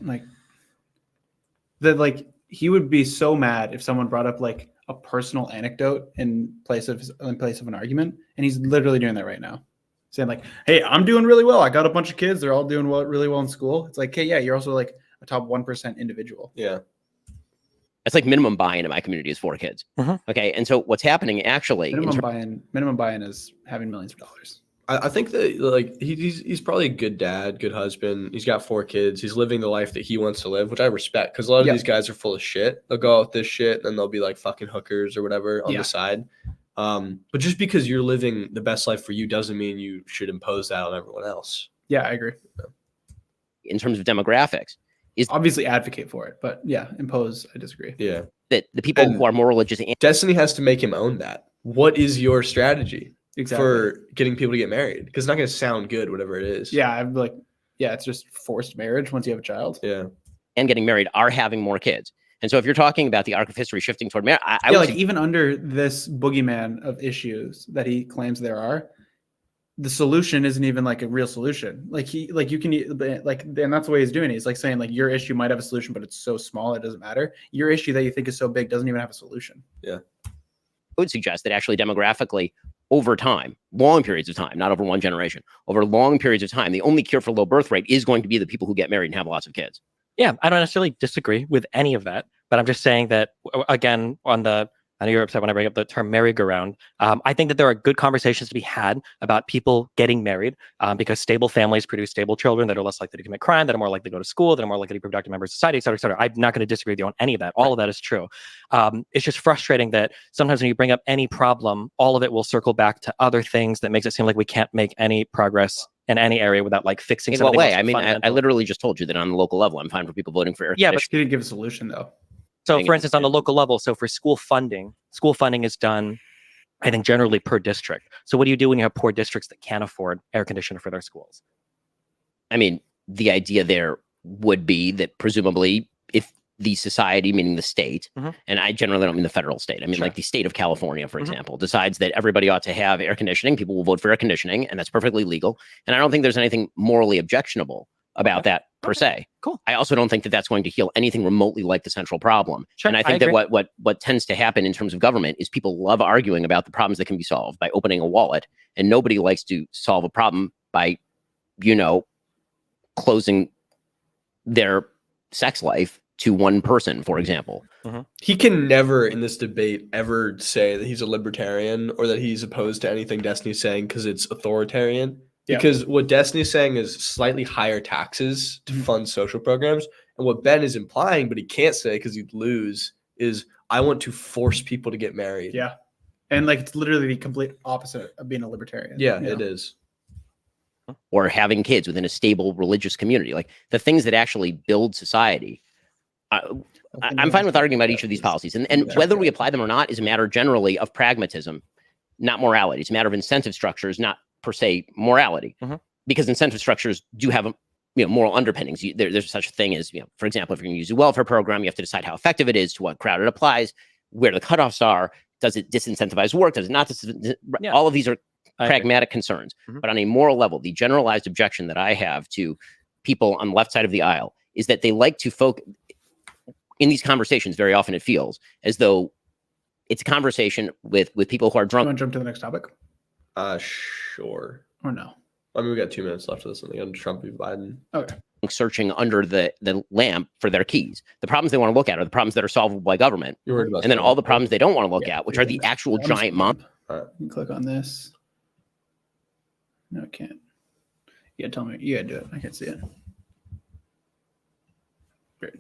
Like he would be so mad if someone brought up like a personal anecdote in place of an argument, and he's literally doing that right now, saying like, "Hey, I'm doing really well. I got a bunch of kids. They're all doing really well in school." It's like, hey, yeah, you're also like a top 1% individual. Yeah. It's like minimum buy-in in my community is 4 kids. Mhm. Okay. And so what's happening actually Minimum buy-in is having millions of dollars. I think that like he's probably a good dad, good husband. He's got 4 kids. He's living the life that he wants to live, which I respect because a lot of these guys are full of shit. They'll go out with this shit and then they'll be like fucking hookers or whatever on the side. But just because you're living the best life for you doesn't mean you should impose that on everyone else. Yeah, I agree. in terms of demographics is Obviously advocate for it, but yeah, impose, I disagree. Yeah. that the people And who are more religious and Destiny has to make him own that. What is your strategy Exactly. for getting people to get married? Because it's not going to sound good, whatever it is. Yeah, I'm like, yeah, it's just forced marriage once you have a child. Yeah. getting married are having more kids. And so if you're talking about the arc of history shifting toward marriage, I Yeah, would like even under this boogeyman of issues that he claims there are, the solution isn't even like a real solution. Like you can and that's the way he's doing it. He's like saying like your issue might have a solution, but it's so small it doesn't matter. Your issue that you think is so big doesn't even have a solution. Yeah. would suggest that actually demographically over time, long periods of time, not over one generation, over long periods of time, the only cure for low birth rate is going to be the people who get married and have lots of kids. Yeah, I don't necessarily disagree with any of that, but I'm just saying that, again, I know you're upset when I bring up the term merry-go-round. I think that there are good conversations to be had about people getting married because stable families produce stable children that are less likely to commit crime, that are more likely to go to school, that are more likely to be productive members of society, et cetera, et cetera. I'm not going to disagree with you on any of that. All of that is true. It's just frustrating that sometimes when you bring up any problem, all of it will circle back to other things that makes it seem like we can't make any progress in any area without like fixing In something. what way? I mean, I literally just told you that on the local level, I'm fine for people voting for air Yeah, but He didn't give a solution though. So, for instance, on the local level, so for school funding is done, I think, generally per district. So what do you do when you have poor districts that can't afford air conditioner for their schools? I mean, the idea there would be that presumably if the society, meaning the state, and I generally don't mean the federal state, I mean like the state of California, for example, decides that everybody ought to have air conditioning, people will vote for air conditioning, and that's perfectly legal. And I don't think there's anything morally objectionable about that per se. Cool. I also don't think that that's going to heal anything remotely like the central problem. Sure, and I think that what tends to happen in terms of government is people love arguing about the problems that can be solved by opening a wallet, and nobody likes to solve a problem by, closing their sex life to one person, for example. He can never in this debate ever say that he's a libertarian or that he's opposed to anything Destiny's saying because it's authoritarian. Yeah. Because what Destiny's saying is slightly higher taxes to fund social programs. And what Ben is implying, but he can't say because he'd lose, is I want to force people to get married. Yeah. And like it's literally the complete opposite of being a libertarian. Yeah, you know? it is. Or having kids within a stable religious community, like the things that actually build society. I'm fine with arguing about each of these policies. And whether we apply them or not is a matter generally of pragmatism, not morality. It's a matter of incentive structures, not per se morality. Because incentive structures do have moral underpinnings. There's such a thing as, for example, if you're going to use a welfare program, you have to decide how effective it is, to what crowd it applies, where the cutoffs are. Does it disincentivize work? Does it not? All of these are pragmatic concerns. But on a moral level, the generalized objection that I have to people on the left side of the aisle is that they like to focus in these conversations. Very often it feels as though it's a conversation with people who are drunk. You want to jump to the next topic? Sure. Or no? I mean, we got 2 minutes left of this, and on Trump v. Biden. Okay. Searching under the lamp for their keys. The problems they want to look at are the problems that are solvable by government. You're worried about and then all the problems they don't want to look at, which are the things. actual I'm giant scrolling. All right. You can click on this. No, I can't. You gotta tell me. You gotta do it. I can't see it. Great.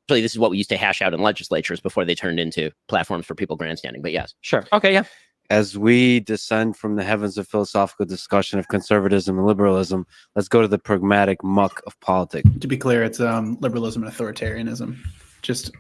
Actually, this is what we used to hash out in legislatures before they turned into platforms for people grandstanding. But yes. Sure. Okay. Yeah. As we descend from the heavens of philosophical discussion of conservatism and liberalism, let's go to the pragmatic muck of politics. To be clear, it's liberalism and authoritarianism, just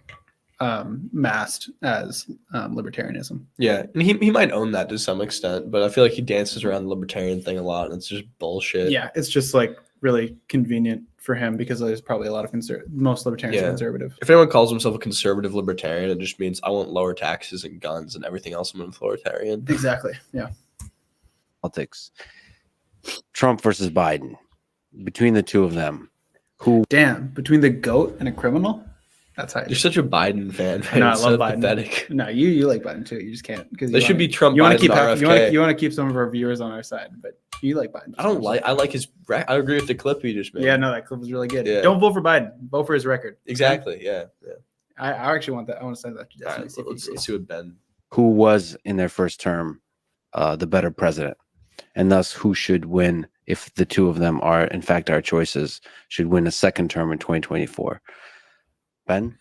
masked as libertarianism. Yeah, and he might own that to some extent, but I feel like he dances around the libertarian thing a lot, and it's just bullshit. Yeah, it's just like really convenient for him because there's probably a lot of most libertarians are conservative. If anyone calls himself a conservative libertarian, it just means I want lower taxes and guns and everything else. I'm an authoritarian. Exactly. Yeah. Politics. Trump versus Biden. Between the two of them, who? Damn, between the goat and a criminal? That's how You're such a Biden fan. Man. No, I It's love so Biden. pathetic. No, you like Biden too. You just can't because They should be Trump. You want to Biden, keep RFK. you want to keep some of our viewers on our side, but you like Biden. I like his. I agree with the clip he just made. Yeah, no, that clip was really good. Yeah. Don't vote for Biden. Vote for his record. Exactly. Yeah. I actually want that. I want to send that to All Destiny. right, See if let's he see what Ben. Who was in their first term the better president, and thus who should win if the two of them are in fact our choices, should win a second term in 2024. Ben?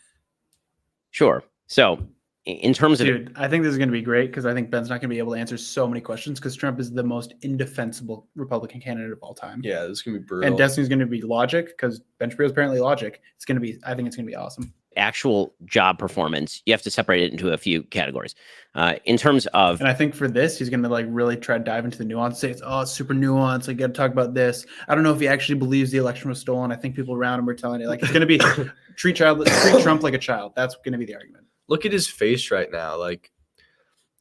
Sure. So in terms of Dude, I think this is going to be great because I think Ben's not going to be able to answer so many questions because Trump is the most indefensible Republican candidate of all time. Yeah, this is gonna be brutal. And Destiny's going to be logic because Ben Shapiro is apparently logic. It's going to be. I think it's going to be awesome. actual job performance, you have to separate it into a few categories. In terms of, And I think for this, he's going to like really try to dive into the nuance. Say it's super nuanced. Like, got to talk about this. I don't know if he actually believes the election was stolen. I think people around him are telling it. Like, it's going to be treat Trump like a child. That's going to be the argument. Look at his face right now. Like,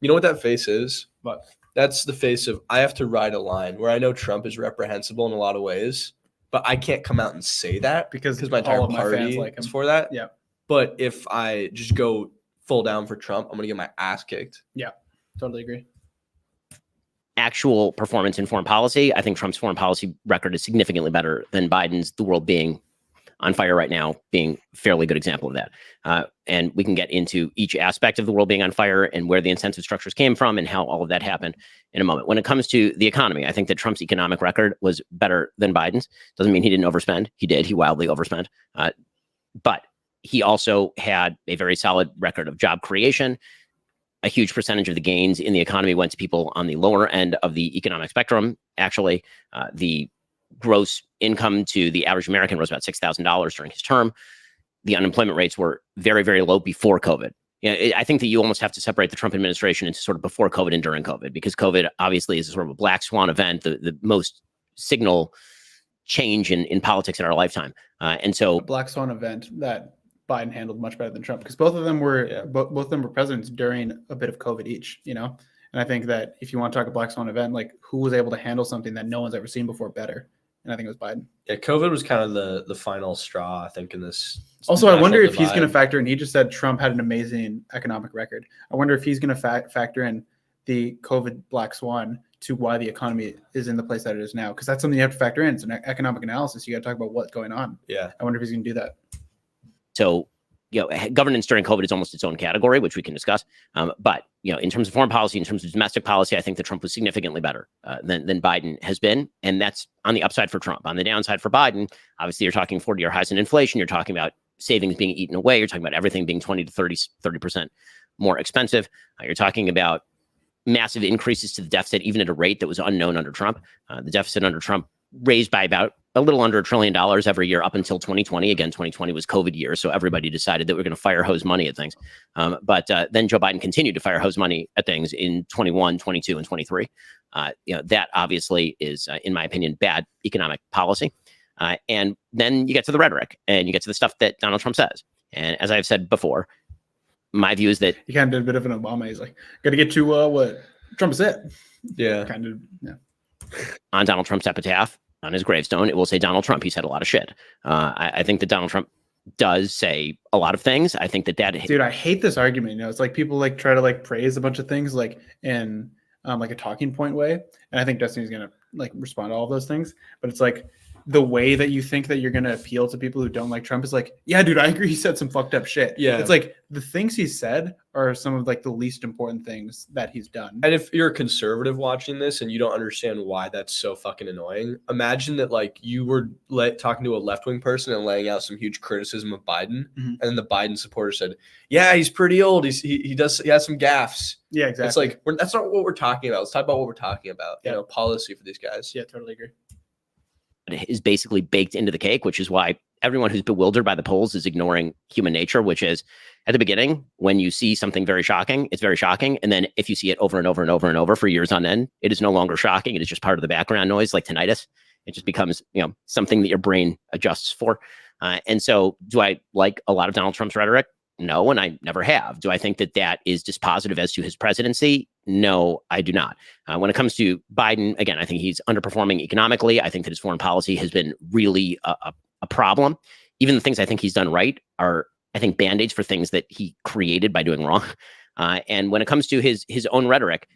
you know what that face is? What? That's the face of I have to ride a line where I know Trump is reprehensible in a lot of ways, but I can't come out and say that Because my entire all of my fans party like him. is for that. Yeah. But if I just go full down for Trump, I'm gonna get my ass kicked. Yeah, totally agree. actual performance in foreign policy, I think Trump's foreign policy record is significantly better than Biden's. The world being on fire right now being a fairly good example of that. And we can get into each aspect of the world being on fire and where the incentive structures came from and how all of that happened in a moment. When it comes to the economy, I think that Trump's economic record was better than Biden's. Doesn't mean he didn't overspend. He did. He wildly overspent. But he also had a very solid record of job creation. A huge percentage of the gains in the economy went to people on the lower end of the economic spectrum. Actually, the gross income to the average American was about $6,000 during his term. The unemployment rates were very, very low before COVID. I think that you almost have to separate the Trump administration into sort of before COVID and during COVID, because COVID obviously is sort of a black swan event, the most signal change in politics in our lifetime. And so A black swan event that Biden handled much better than Trump because both of them were both of them were presidents during a bit of COVID each, you know. And I think that if you want to talk a black swan event, like who was able to handle something that no one's ever seen before better, and I think it was Biden. Yeah, COVID was kind of the final straw, I think, in this. Also, I wonder national if he's going to divide. factor in. He just said Trump had an amazing economic record. I wonder if he's going to factor in the COVID black swan to why the economy is in the place that it is now, because that's something you have to factor in. It's an economic analysis. You got to talk about what's going on. Yeah. I wonder if he's going to do that. So, governance during COVID is almost its own category, which we can discuss. But, in terms of foreign policy, in terms of domestic policy, I think that Trump was significantly better than Biden has been. And that's on the upside for Trump. On the downside for Biden, obviously, you're talking 40-year highs in inflation. You're talking about savings being eaten away. You're talking about everything being 20 to 30% more expensive. You're talking about massive increases to the deficit, even at a rate that was unknown under Trump. The deficit under Trump raised by about a little under $1 trillion every year up until 2020. Again, 2020 was COVID year, so everybody decided that we're going to fire hose money at things. But then Joe Biden continued to fire hose money at things in 21, 22, and 23. That obviously is, in my opinion, bad economic policy. And then you get to the rhetoric and you get to the stuff that Donald Trump says. And as I've said before, my view is that he kind of did a bit of an Obama. He's like, got to get to what Trump said. Yeah. Kind of. Yeah. On Donald Trump's epitaph, on his gravestone, it will say Donald Trump. He said a lot of shit. I think that Donald Trump does say a lot of things. I think that dude, I hate this argument. It's like people like try to like praise a bunch of things like in like a talking point way. And I think Destiny's going to like respond to all of those things. But it's like the way that you think that you're going to appeal to people who don't like Trump is like, yeah, dude, I agree. He said some fucked up shit. Yeah. It's like the things he said are some of like the least important things that he's done. And if you're a conservative watching this and you don't understand why that's so fucking annoying, imagine that like you were talking to a left-wing person and laying out some huge criticism of Biden, and then the Biden supporter said, "Yeah, he's pretty old. He has some gaffes." Yeah, exactly. It's like that's not what we're talking about. Let's talk about what we're talking about. Yeah. Policy for these guys. Yeah, totally agree. is basically baked into the cake, which is why everyone who's bewildered by the polls is ignoring human nature, which is at the beginning, when you see something very shocking, it's very shocking. And then if you see it over and over and over and over for years on end, it is no longer shocking. It is just part of the background noise, like tinnitus. It just becomes, something that your brain adjusts for. And so do I like a lot of Donald Trump's rhetoric? No, and I never have. Do I think that that is dispositive as to his presidency? No, I do not. When it comes to Biden, again, I think he's underperforming economically. I think that his foreign policy has been really a problem. Even the things I think he's done right are, I think, band-aids for things that he created by doing wrong. And when it comes to his own rhetoric,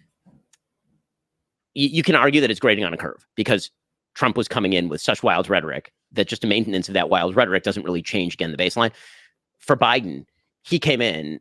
you can argue that it's grading on a curve because Trump was coming in with such wild rhetoric that just the maintenance of that wild rhetoric doesn't really change, again, the baseline. For Biden, he came in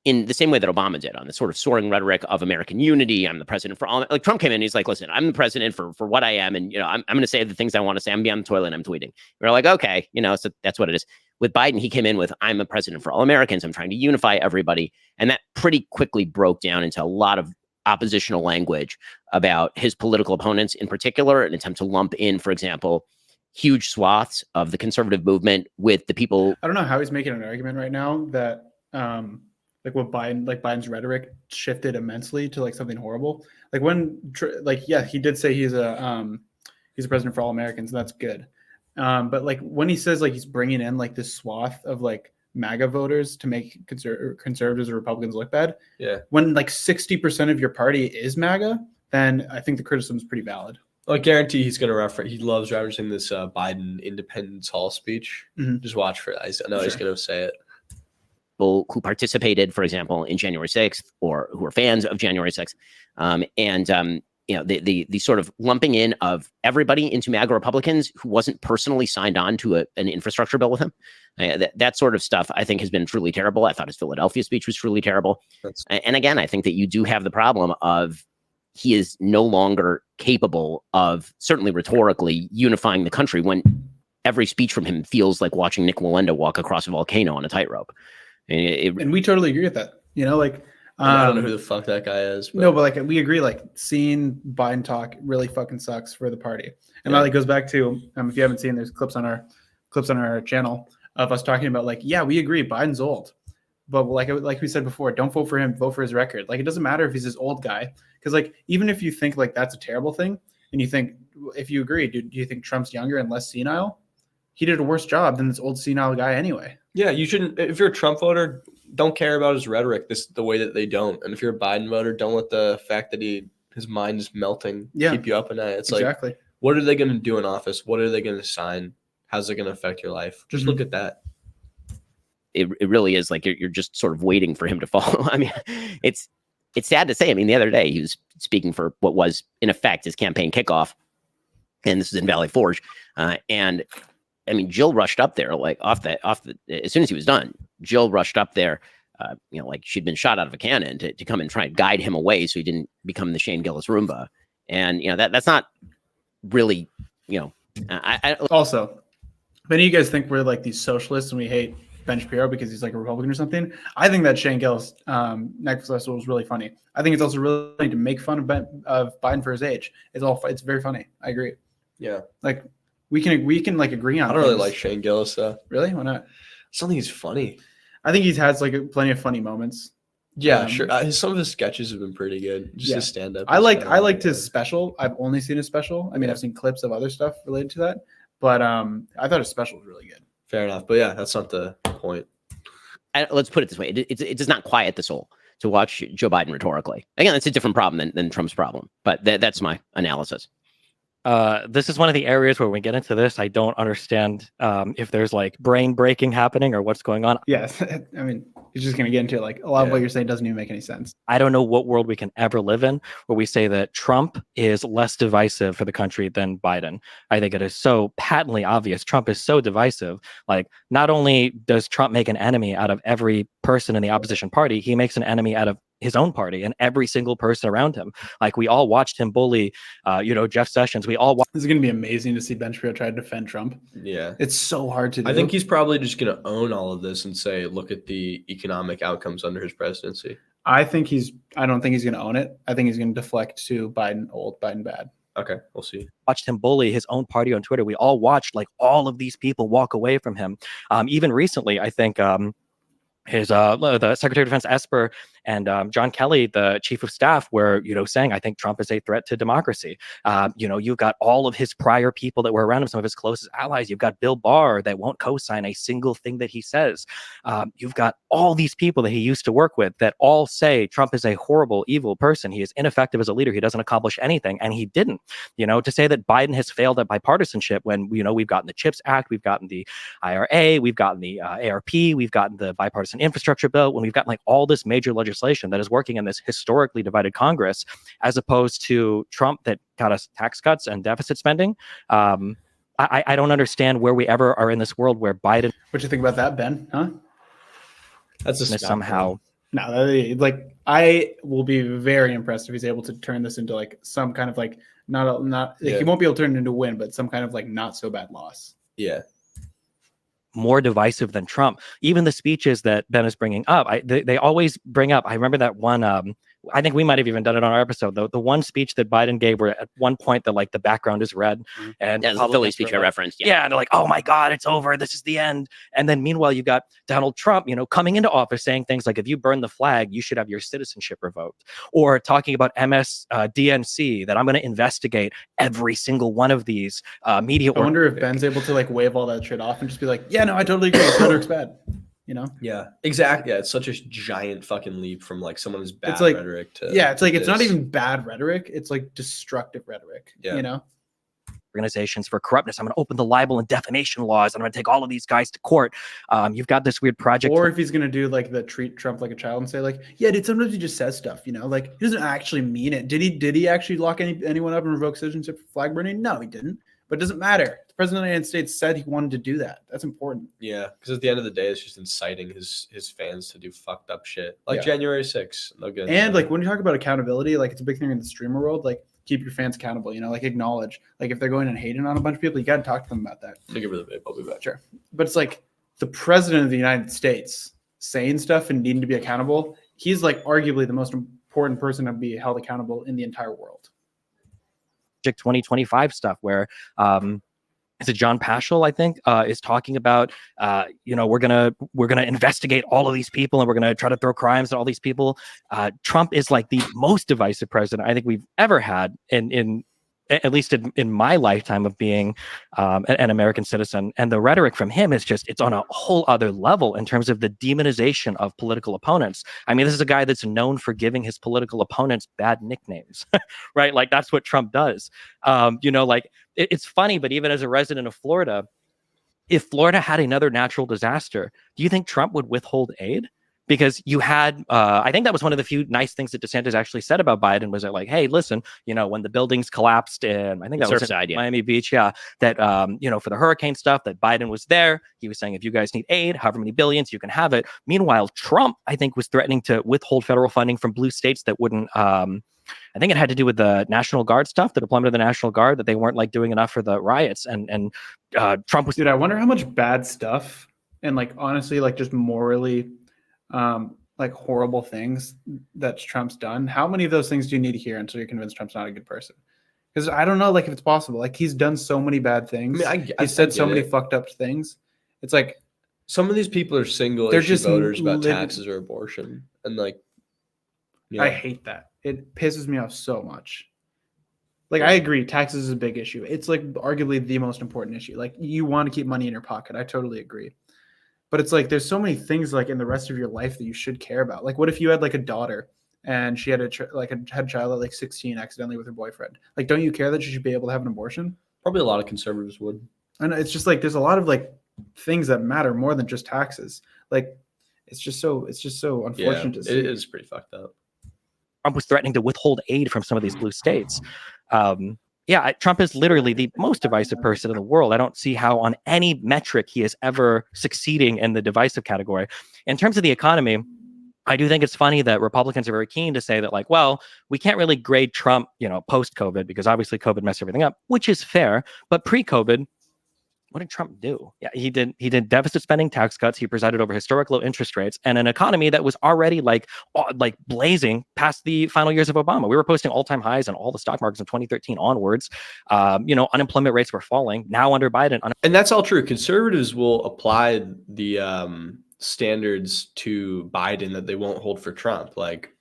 the same way that Obama did, on the sort of soaring rhetoric of American unity. I'm the president for all. Like Trump came in, he's like, listen, I'm the president for what I am. And, I'm going to say the things I want to say. I'm beyond the toilet and I'm tweeting. We're like, okay, so that's what it is. With Biden, he came in with, I'm a president for all Americans. I'm trying to unify everybody. And that pretty quickly broke down into a lot of oppositional language about his political opponents, in particular, an attempt to lump in, for example, huge swaths of the conservative movement with the people. I don't know how he's making an argument right now that Biden's rhetoric shifted immensely to like something horrible. Like he did say he's a president for all Americans, and that's good. But like when he says like he's bringing in like this swath of like MAGA voters to make conservatives or Republicans look bad. Yeah. When like 60% of your party is MAGA, then I think the criticism is pretty valid. I guarantee he's going to reference. He loves referencing this Biden Independence Hall speech. Mm-hmm. Just watch for it. I know he's going to say it. People who participated, for example, in January 6th or who are fans of January 6th. The sort of lumping in of everybody into MAGA Republicans who wasn't personally signed on to an infrastructure bill with him. That sort of stuff, I think, has been truly terrible. I thought his Philadelphia speech was truly terrible. And again, I think that you do have the problem of he is no longer capable of, certainly rhetorically, unifying the country when every speech from him feels like watching Nick Wallenda walk across a volcano on a tightrope. And we totally agree with that. I don't know who the fuck that guy is. No, but like we agree, like seeing Biden talk really fucking sucks for the party. And that like goes back to if you haven't seen, there's clips on our channel of us talking about like, yeah, we agree, Biden's old. But like we said before, don't vote for him, vote for his record. Like it doesn't matter if he's this old guy. Because like even if you think like that's a terrible thing, and you think if you agree, do you think Trump's younger and less senile? He did a worse job than this old senile guy anyway. Yeah, you shouldn't. If you're a Trump voter, don't care about his rhetoric. The way that they don't. And if you're a Biden voter, don't let the fact that his mind is melting keep you up at night. It's exactly. Like, what are they going to do in office? What are they going to sign? How's it going to affect your life? Just look at that. It really is like you're just sort of waiting for him to follow. I mean, it's sad to say. I mean, the other day he was speaking for what was in effect his campaign kickoff, and this is in Valley Forge, and I mean, Jill rushed up there like off the as soon as he was done. Jill rushed up there, like she'd been shot out of a cannon to come and try and guide him away so he didn't become the Shane Gillis Roomba. And that's not really Also, if any of you guys think we're like these socialists and we hate Ben Shapiro because he's like a Republican or something, I think that Shane Gillis Netflix special was really funny. I think it's also really funny to make fun of Biden for his age. It's very funny. I agree. Yeah. Like We can like agree on. I don't really things. like Shane Gillis though. Really? Why not? I don't think he's funny. I think he's had like plenty of funny moments. Yeah, sure. Some of his sketches have been pretty good. Just his stand up. I liked his special. I've only seen his special. I mean, I've seen clips of other stuff related to that, but I thought his special was really good. Fair enough, but yeah, that's not the point. Let's put it this way: it does not quiet the soul to watch Joe Biden rhetorically. Again, it's a different problem than Trump's problem, but that's my analysis. This is one of the areas where when we get into this, I don't understand if there's like brain breaking happening or what's going on. Yes, I mean, he's just going to get into it. Like a lot of what you're saying doesn't even make any sense. I don't know what world we can ever live in where we say that Trump is less divisive for the country than Biden. I think it is so patently obvious. Trump is so divisive. Like, not only does Trump make an enemy out of every person in the opposition party, he makes an enemy out of his own party and every single person around him. Like, we all watched him bully, Jeff Sessions. We all watched. This is going to be amazing to see Ben Shapiro try to defend Trump. Yeah. It's so hard to do. I think he's probably just going to own all of this and say, look at the economic outcomes under his presidency. I don't think he's going to own it. I think he's going to deflect to Biden old, Biden bad. Okay, we'll see. Watched him bully his own party on Twitter. We all watched like all of these people walk away from him. Even recently, I think the Secretary of Defense Esper and John Kelly, the chief of staff, were saying, I think Trump is a threat to democracy. You've got all of his prior people that were around him, some of his closest allies. You've got Bill Barr that won't co-sign a single thing that he says. You've got all these people that he used to work with that all say Trump is a horrible, evil person. He is ineffective as a leader. He doesn't accomplish anything, and he didn't. To say that Biden has failed at bipartisanship when we've gotten the CHIPS Act, we've gotten the IRA, we've gotten the ARP, we've gotten the bipartisan infrastructure bill, when we've gotten like all this major legislation that is working in this historically divided Congress, as opposed to Trump that got us tax cuts and deficit spending. I don't understand where we ever are in this world where Biden. What do you think about that, Ben? Huh? That's a somehow. No, like I will be very impressed if he's able to turn this into like some kind of like he won't be able to turn it into a win, but some kind of like not so bad loss. Yeah. More divisive than Trump. Even the speeches that Ben is bringing up, they always bring up. I remember that one. I think we might have even done it on our episode. The one speech that Biden gave, where at one point the background is red, and the Philly speech I referenced. Yeah, and they're like, "Oh my God, it's over. This is the end." And then meanwhile, you got Donald Trump, coming into office saying things like, "If you burn the flag, you should have your citizenship revoked," or talking about MSDNC, that I'm going to investigate every single one of these media. I wonder if Ben's able to like wave all that shit off and just be like, "Yeah, no, I totally agree. Rhetoric's bad." Yeah, exactly. Yeah, it's such a giant fucking leap from like someone's bad it's like, rhetoric to it's like it's not even bad rhetoric, it's like destructive rhetoric. Organizations for corruptness. I'm going to open the libel and defamation laws, and I'm going to take all of these guys to court. You've got this weird project. Or if he's going to do like the treat Trump like a child and say like, yeah, dude, sometimes he just says stuff, like he doesn't actually mean it. Did he actually lock anyone up and revoke citizenship for flag burning? No, he didn't. But it doesn't matter. The president of the United States said he wanted to do that. That's important. Yeah, because at the end of the day, it's just inciting his fans to do fucked up shit, like January 6th. And like when you talk about accountability, like it's a big thing in the streamer world. Like keep your fans accountable. Like acknowledge. Like if they're going and hating on a bunch of people, you got to talk to them about that. Take it really big. I'll be back. Sure, but it's like the president of the United States saying stuff and needing to be accountable. He's like arguably the most important person to be held accountable in the entire world. 2025 stuff where is it John Paschal, I think, is talking about we're gonna investigate all of these people and we're gonna try to throw crimes at all these people. Trump is like the most divisive president I think we've ever had in at least in my lifetime of being an American citizen. And the rhetoric from him is it's on a whole other level in terms of the demonization of political opponents. I mean, this is a guy that's known for giving his political opponents bad nicknames, right? Like that's what Trump does. It's funny, but even as a resident of Florida, if Florida had another natural disaster, do you think Trump would withhold aid? Because you had, I think that was one of the few nice things that DeSantis actually said about Biden was that like, hey, listen, when the buildings collapsed in, I think that was in Miami Beach, that, for the hurricane stuff, that Biden was there. He was saying, if you guys need aid, however many billions, you can have it. Meanwhile, Trump, I think, was threatening to withhold federal funding from blue states that wouldn't, I think it had to do with the National Guard stuff, the deployment of the National Guard, that they weren't like doing enough for the riots. And Trump was. Dude, I wonder how much bad stuff and like, honestly, like just morally, like horrible things that Trump's done. How many of those things do you need to hear until you're convinced Trump's not a good person? Because I don't know, like if it's possible. Like he's done so many bad things. He's said so many fucked up things. It's like some of these people are single they're issue just voters about living- taxes or abortion, and like, yeah. I hate that. It pisses me off so much. Like I agree, taxes is a big issue. It's like arguably the most important issue. Like you want to keep money in your pocket. I totally agree. But it's like there's so many things like in the rest of your life that you should care about. Like what if you had like a daughter and she had had a child at like 16 accidentally with her boyfriend? Like don't you care that she should be able to have an abortion? Probably a lot of conservatives would. And it's just like there's a lot of like things that matter more than just taxes. Like it's just so unfortunate to see. It is pretty fucked up. Trump was threatening to withhold aid from some of these blue states. Trump is literally the most divisive person in the world. I don't see how on any metric he is ever succeeding in the divisive category. In terms of the economy, I do think it's funny that Republicans are very keen to say that, like, well, we can't really grade Trump, post-COVID, because obviously COVID messed everything up, which is fair. But pre-COVID, what did Trump do? Yeah, he did deficit spending, tax cuts. He presided over historic low interest rates and an economy that was already like blazing past the final years of Obama. We were posting all-time highs on all the stock markets in 2013 onwards. Unemployment rates were falling. Now under Biden, and that's all true. Conservatives will apply the standards to Biden that they won't hold for Trump. Like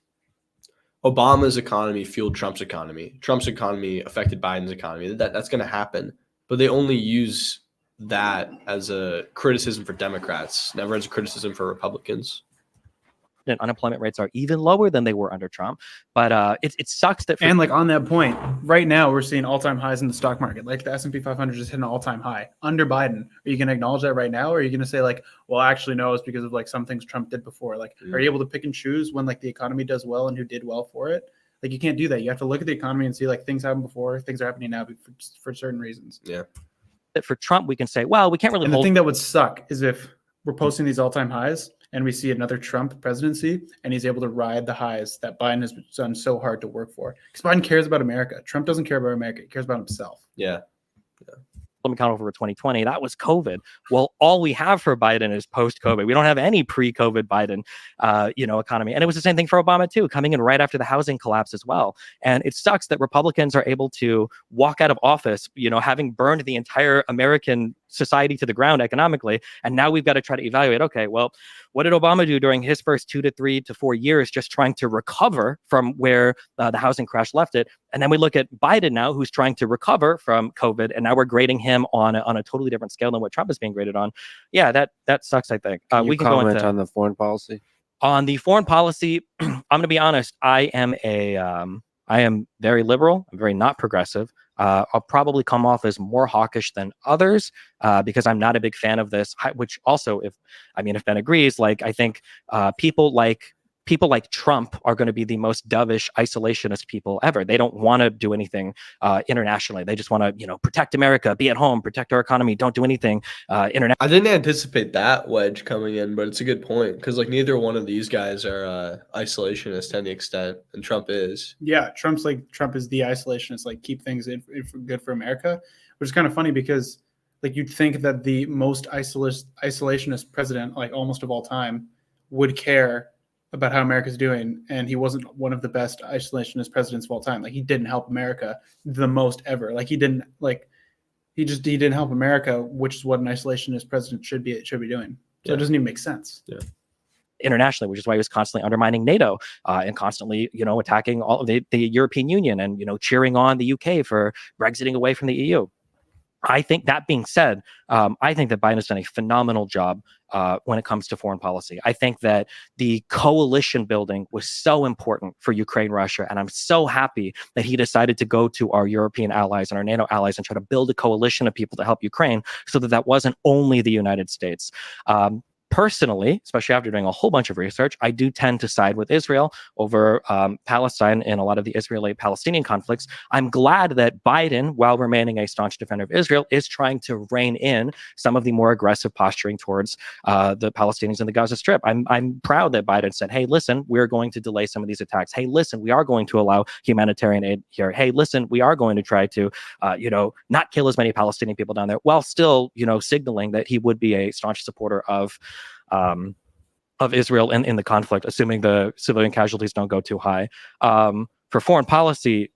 Obama's economy fueled Trump's economy. Trump's economy affected Biden's economy. That's going to happen. But they only use that as a criticism for Democrats, never as a criticism for Republicans. and unemployment rates are even lower than they were under Trump. But it sucks that. And like on that point, right now we're seeing all-time highs in the stock market. Like the S&P 500 just hit an all-time high under Biden. Are you going to acknowledge that right now, or are you going to say like, well, actually no, it's because of like some things Trump did before? Like, are you able to pick and choose when like the economy does well and who did well for it? Like you can't do that. You have to look at the economy and see like things happened before, things are happening now for certain reasons. Yeah. That for Trump, we can say, well, we can't really. And the thing that would suck is if we're posting these all-time highs and we see another Trump presidency and he's able to ride the highs that Biden has done so hard to work for. Because Biden cares about America. Trump doesn't care about America. He cares about himself. Yeah. Account over 2020, that was COVID. Well, all we have for Biden is post-COVID. We don't have any pre-COVID Biden, economy. And it was the same thing for Obama too, coming in right after the housing collapse as well. And it sucks that Republicans are able to walk out of office, having burned the entire American society to the ground economically. And now we've got to try to evaluate, okay, well, what did Obama do during his first 2 to 3 to 4 years, just trying to recover from where the housing crash left it? And then we look at Biden now, who's trying to recover from COVID, and now we're grading him on a totally different scale than what Trump is being graded on. Yeah, that sucks, I think. We can comment on the foreign policy? On the foreign policy, I'm going to be honest, I am very liberal. I'm very not progressive. I'll probably come off as more hawkish than others because I'm not a big fan of this. Which also, if Ben agrees, like I think people like Trump are going to be the most dovish, isolationist people ever. They don't want to do anything internationally. They just want to, protect America, be at home, protect our economy, don't do anything internationally. I didn't anticipate that wedge coming in, but it's a good point because like neither one of these guys are isolationist to any extent, and Trump is. Yeah, Trump is the isolationist, like keep things in good for America, which is kind of funny because like you'd think that the most isolationist president, like almost of all time, would care about how America's doing, and he wasn't one of the best isolationist presidents of all time. Like he didn't help America the most ever. Like he didn't help America, which is what an isolationist president should be doing. So it doesn't even make sense. Yeah. Internationally, which is why he was constantly undermining NATO and constantly, attacking all of the European Union and, cheering on the UK for Brexiting away from the EU. I think that being said, I think that Biden has done a phenomenal job when it comes to foreign policy. I think that the coalition building was so important for Ukraine, Russia, and I'm so happy that he decided to go to our European allies and our NATO allies and try to build a coalition of people to help Ukraine so that wasn't only the United States. Personally, especially after doing a whole bunch of research, I do tend to side with Israel over Palestine in a lot of the Israeli-Palestinian conflicts. I'm glad that Biden, while remaining a staunch defender of Israel, is trying to rein in some of the more aggressive posturing towards the Palestinians in the Gaza Strip. I'm proud that Biden said, hey, listen, we're going to delay some of these attacks. Hey, listen, we are going to allow humanitarian aid here. Hey, listen, we are going to try to, not kill as many Palestinian people down there, while still, signaling that he would be a staunch supporter of Israel in the conflict, assuming the civilian casualties don't go too high. For foreign policy,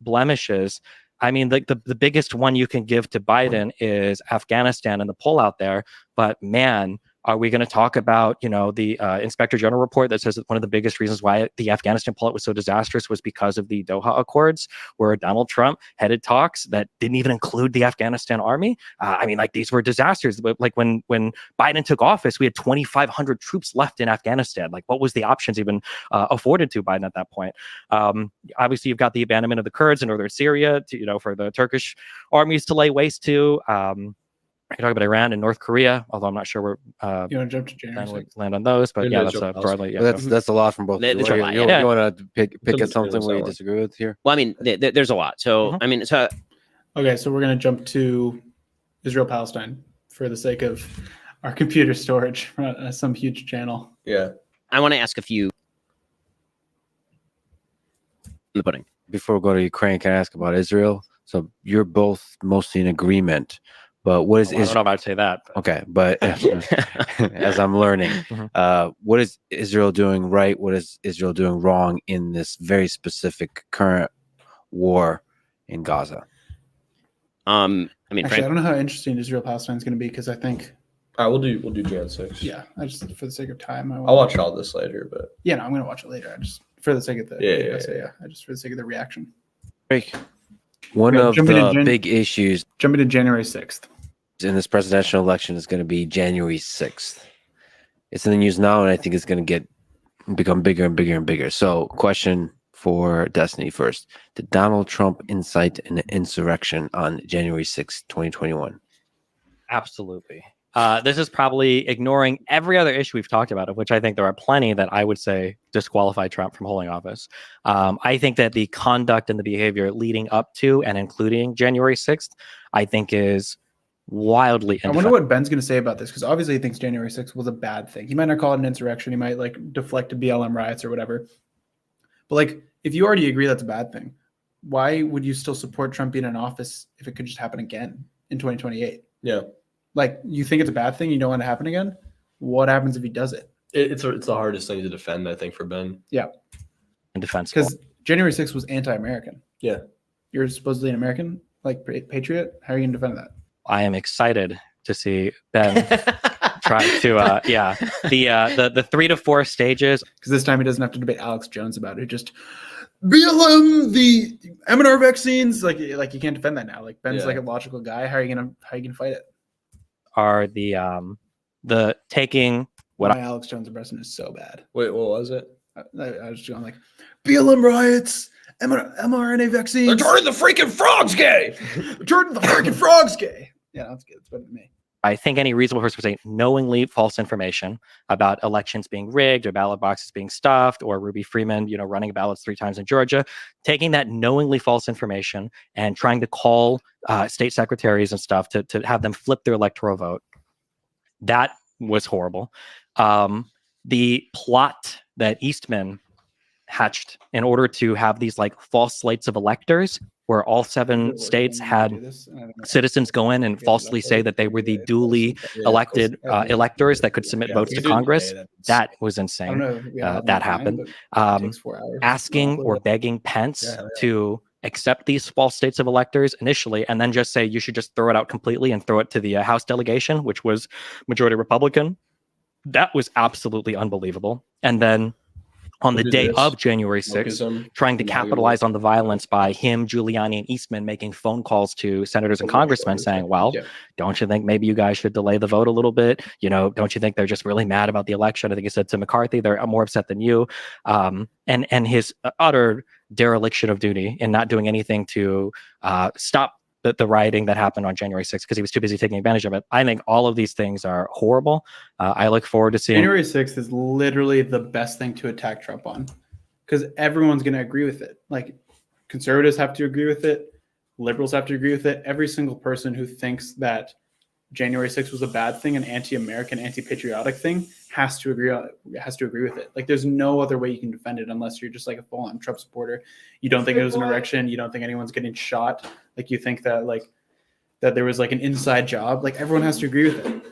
blemishes. I mean, the biggest one you can give to Biden is Afghanistan and the pull out there. But man, are we going to talk about, the Inspector General report that says that one of the biggest reasons why the Afghanistan pullout was so disastrous was because of the Doha Accords, where Donald Trump headed talks that didn't even include the Afghanistan army? I mean, like, these were disasters. But like when Biden took office, we had 2,500 troops left in Afghanistan. Like, what was the options even afforded to Biden at that point? Obviously, you've got the abandonment of the Kurds in northern Syria, for the Turkish armies to lay waste to. I can talk about Iran and North Korea, although I'm not sure where You want to jump to January Ben would 6th? land on those. But Good yeah, to that's jump broadly. Yeah, Well, that's a lot from both. There's You a lot, you yeah. want to pick Some at something materials where I you want. disagree with here? Well, I mean, there's a lot. So, I mean, so Okay, so we're going to jump to Israel-Palestine for the sake of our computer storage on some huge channel. Yeah. I want to ask a few. The pudding. Before we go to Ukraine, can I ask about Israel? So you're both mostly in agreement, but what is I don't know Israel? if I'd say that. But. Okay, but as I'm learning, what is Israel doing right? What is Israel doing wrong in this very specific current war in Gaza? I mean, Actually, I don't know how interesting Israel-Palestine is going to be because I think, All right, we'll do Jan 6. yeah, I just for the sake of time, I'll watch all this later, but Yeah, no, I'm going to watch it later. I just for the sake of the Yeah. I just for the sake of the reaction. One Yeah, of jumping in, the Jen. big issues Jumping to January 6th. in this presidential election is going to be January 6th. It's in the news now, and I think it's going to become bigger and bigger and bigger. So, question for Destiny first. Did Donald Trump incite an insurrection on January 6th, 2021? Absolutely. This is probably ignoring every other issue we've talked about, of which I think there are plenty that I would say disqualify Trump from holding office. I think that the conduct and the behavior leading up to and including January 6th, I think is wildly I wonder what Ben's going to say about this because obviously he thinks January 6th was a bad thing. He might not call it an insurrection. He might like deflect to BLM riots or whatever. But like, if you already agree that's a bad thing, why would you still support Trump being in office if it could just happen again in 2028? yeah. Like, you think it's a bad thing? You don't want it to happen again? What happens if he does it? It's the hardest thing to defend, I think, for Ben. indefensible. Because January 6th was anti-American. Yeah. You're supposedly an American, like patriot. How are you going to defend that? I am excited to see Ben try to the 3 to 4 stages. Because this time he doesn't have to debate Alex Jones about it. Just BLM, the MNR vaccines. Like you can't defend that now. Like Ben's Yeah. like a logical guy. How are you gonna fight it? Are the taking what My Alex Jones impression is so bad. Wait, what was it? I was just going like BLM riots, mRNA vaccines. They're turning the freaking frogs gay. Turning the freaking frogs gay. Yeah, that's good. It's better than me. I think any reasonable person would say knowingly false information about elections being rigged or ballot boxes being stuffed or Ruby Freeman, running ballots 3 times in Georgia, taking that knowingly false information and trying to call state secretaries and stuff to have them flip their electoral vote. That was horrible. The plot that Eastman hatched in order to have these like false slates of electors where all 7 states had citizens go in and falsely say that they were the duly elected electors that could submit votes to Congress. That was insane. That happened. Asking or begging Pence to accept these false states of electors initially, and then just say you should just throw it out completely and throw it to the House delegation, which was majority Republican. That was absolutely unbelievable. And then on the day of January 6th, trying to capitalize on the violence by him, Giuliani, and Eastman making phone calls to senators and congressmen saying, well, don't you think maybe you guys should delay the vote a little bit? Don't you think they're just really mad about the election? I think he said to McCarthy, they're more upset than you. And his utter dereliction of duty in not doing anything to stop the rioting that happened on January 6th because he was too busy taking advantage of it. I think all of these things are horrible. I look forward to seeing. January 6th is literally the best thing to attack Trump on because everyone's going to agree with it. Like conservatives have to agree with it. Liberals have to agree with it. Every single person who thinks that January 6th was a bad thing, an anti-American, anti-patriotic thing, has to agree with it. Like there's no other way you can defend it unless you're just like a full-on Trump supporter. You don't think it was an erection. You don't think anyone's getting shot. Like you think that that there was like an inside job. Like everyone has to agree with it.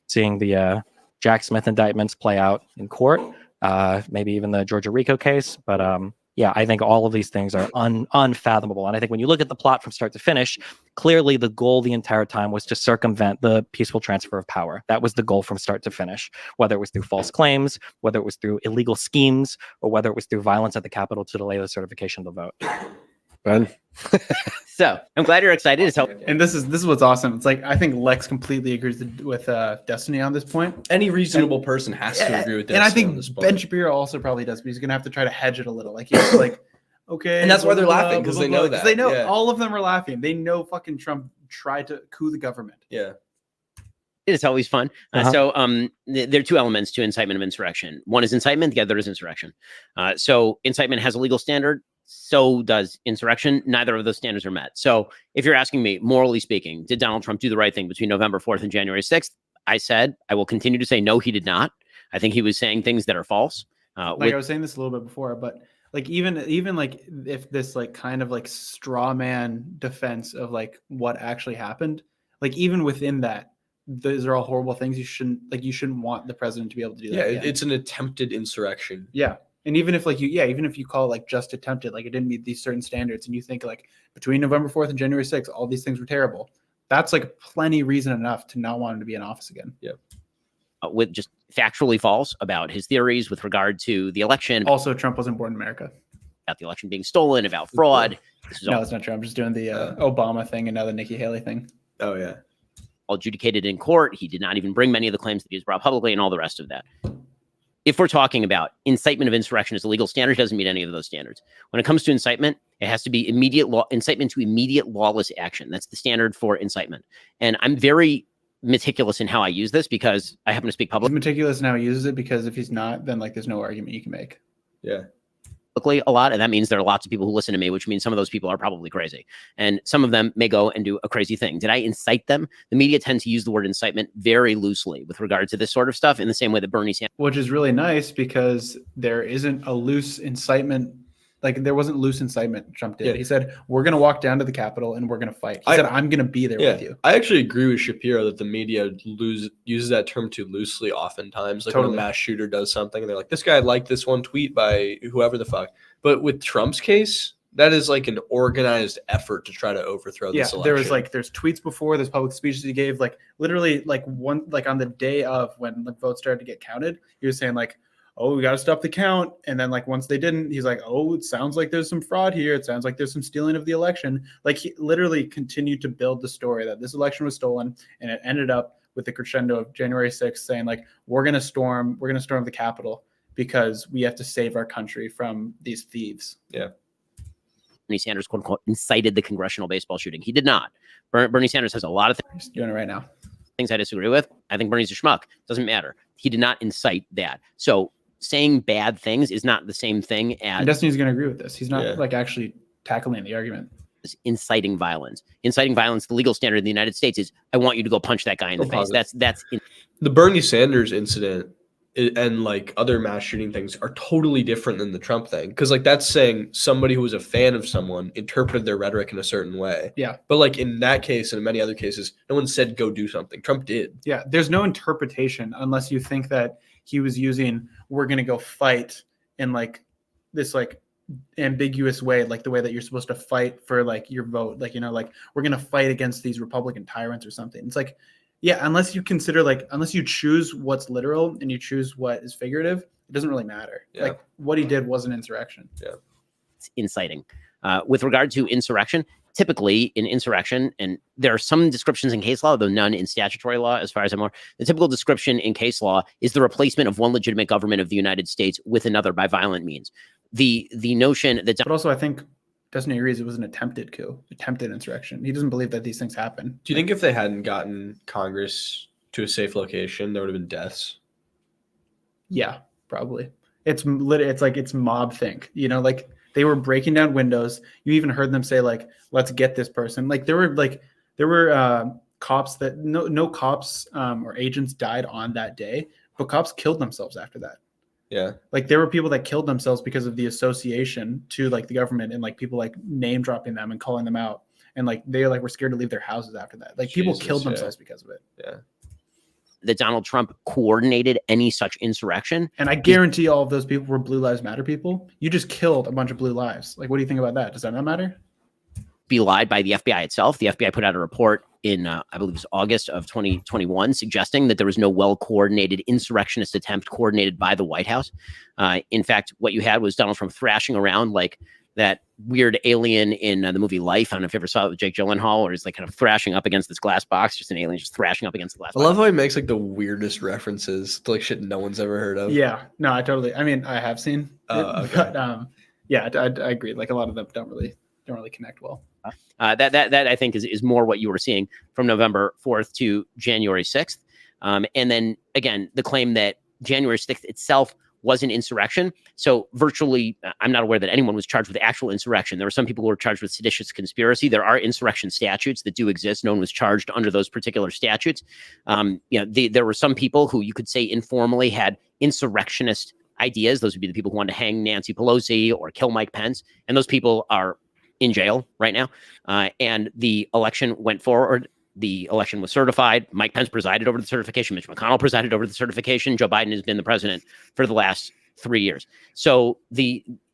Seeing the Jack Smith indictments play out in court, maybe even the Georgia RICO case, but yeah, I think all of these things are unfathomable. And I think when you look at the plot from start to finish, clearly the goal the entire time was to circumvent the peaceful transfer of power. That was the goal from start to finish, whether it was through false claims, whether it was through illegal schemes, or whether it was through violence at the Capitol to delay the certification of the vote. Ben? So I'm glad you're excited. So And this is what's awesome. It's like I think Lex completely agrees with Destiny on this point. Any reasonable person has to agree with this. And I on think this Ben point. Shapiro also probably does, but he's gonna have to try to hedge it a little. Like he's like, okay, And that's why they're blah, blah, laughing, blah, 'cause blah, they blah, know 'cause that, they know yeah. all of them are laughing. They know fucking Trump tried to coup the government. Yeah. it's always fun. Uh-huh. So there are two elements to incitement of insurrection. One is incitement, the other is insurrection. So incitement has a legal standard. So does insurrection. Neither of those standards are met. So if you're asking me, morally speaking, did Donald Trump do the right thing between November 4th and January 6th? I said, I will continue to say, no, he did not. I think he was saying things that are false. Like I was saying this a little bit before, but like even like if this like kind of like straw man defense of like what actually happened, like even within that, those are all horrible things. You shouldn't want the president to be able to do that. Yeah, again. it's an attempted insurrection. Yeah. And even if even if you call it like just attempted, like it didn't meet these certain standards, and you think like between November 4th and January 6th, all these things were terrible, that's like plenty reason enough to not want him to be in office again. Yeah. With just factually false about his theories with regard to the election, Also, Trump wasn't born in America. about the election being stolen, about fraud. This is No, all it's not true. I'm just doing the Obama thing and now the Nikki Haley thing. Oh yeah. all adjudicated in court. He did not even bring many of the claims that he has brought publicly and all the rest of that. If we're talking about incitement of insurrection as a legal standard, it doesn't meet any of those standards. When it comes to incitement, it has to be incitement to immediate lawless action. That's the standard for incitement. And I'm very meticulous in how I use this because I happen to speak He's publicly meticulous in how he uses it, because if he's not, then like there's no argument you can make. Yeah. a lot. And that means there are lots of people who listen to me, which means some of those people are probably crazy. And some of them may go and do a crazy thing. Did I incite them? The media tends to use the word incitement very loosely with regard to this sort of stuff, in the same way that Bernie Sanders. Which is really nice because there isn't a loose incitement. Like there wasn't loose incitement Trump did. Yeah. He said, we're going to walk down to the Capitol and we're going to fight. He said, I'm going to be there with you. I actually agree with Shapiro that the media uses that term too loosely oftentimes. Like when Totally. a mass shooter does something and they're like, this guy liked this one tweet by whoever the fuck. But with Trump's case, that is like an organized effort to try to overthrow this election. There was there's tweets before, there's public speeches he gave, like literally like on the day of when the votes started to get counted, he was saying like, oh, we got to stop the count. And then like once they didn't, he's like, oh, it sounds like there's some fraud here. It sounds like there's some stealing of the election. Like he literally continued to build the story that this election was stolen, and it ended up with the crescendo of January 6th saying like, we're going to storm the Capitol because we have to save our country from these thieves. Yeah. Bernie Sanders, quote unquote, incited the congressional baseball shooting. He did not. Bernie Sanders has a lot of He's doing it right now. things I disagree with. I think Bernie's a schmuck. Doesn't matter. He did not incite that. So saying bad things is not the same thing And as Destiny's going to agree with this. He's not like actually tackling the argument. inciting violence. Inciting violence, the legal standard in the United States is, I want you to go punch that guy in the face. That's the Bernie Sanders incident and like other mass shooting things are totally different than the Trump thing. Because like that's saying somebody who was a fan of someone interpreted their rhetoric in a certain way. Yeah. But like in that case and in many other cases, no one said go do something. Trump did. Yeah. There's no interpretation unless you think that he was using, we're going to go fight in like this like ambiguous way, like the way that you're supposed to fight for like your vote. Like, you know, like we're going to fight against these Republican tyrants or something. It's like, yeah, unless you consider like, unless you choose what's literal and you choose what is figurative, it doesn't really matter. Yeah. Like what he did was an insurrection. Yeah. It's inciting. With regard to insurrection, typically in insurrection, and there are some descriptions in case law, though none in statutory law, as far as I'm aware, the typical description in case law is the replacement of one legitimate government of the United States with another by violent means. The notion that... But also I think Destiny agrees it was an attempted coup, attempted insurrection. He doesn't believe that these things happen. Do you think if they hadn't gotten Congress to a safe location, there would have been deaths? Yeah, probably. It's like it's mob think, you know, like they were breaking down windows. You even heard them say like, let's get this person. Like there were cops that no cops or agents died on that day, but cops killed themselves after that. Yeah. Like there were people that killed themselves because of the association to like the government, and like people like name dropping them and calling them out. And like they like were scared to leave their houses after that. Like people killed themselves because of it. Yeah. that Donald Trump coordinated any such insurrection. And I guarantee all of those people were Blue Lives Matter people. You just killed a bunch of blue lives. Like, what do you think about that? Does that not matter? Be lied by the FBI itself. The FBI put out a report in, I believe it was August of 2021, suggesting that there was no well-coordinated insurrectionist attempt coordinated by the White House. In fact, what you had was Donald Trump thrashing around like that weird alien in the movie Life. I don't know if you ever saw it with Jake Gyllenhaal, where he's like kind of thrashing up against this glass box, just an alien just thrashing up against the glass I box. love how he makes like the weirdest references to like shit no one's ever heard of. Yeah, no, I mean, I have seen it, Okay. but yeah, I agree. Like, a lot of them don't really connect well. That I think is more what you were seeing from November 4th to January 6th. And then again, the claim that January 6th itself was an insurrection. So virtually, I'm not aware that anyone was charged with actual insurrection. There were some people who were charged with seditious conspiracy. There are insurrection statutes that do exist. No one was charged under those particular statutes. There were some people who you could say informally had insurrectionist ideas. Those would be the people who wanted to hang Nancy Pelosi or kill Mike Pence. And those people are in jail right now. And the election went forward. The election was certified. Mike Pence presided over the certification. Mitch McConnell presided over the certification. Joe Biden has been the president for the last 3 years. So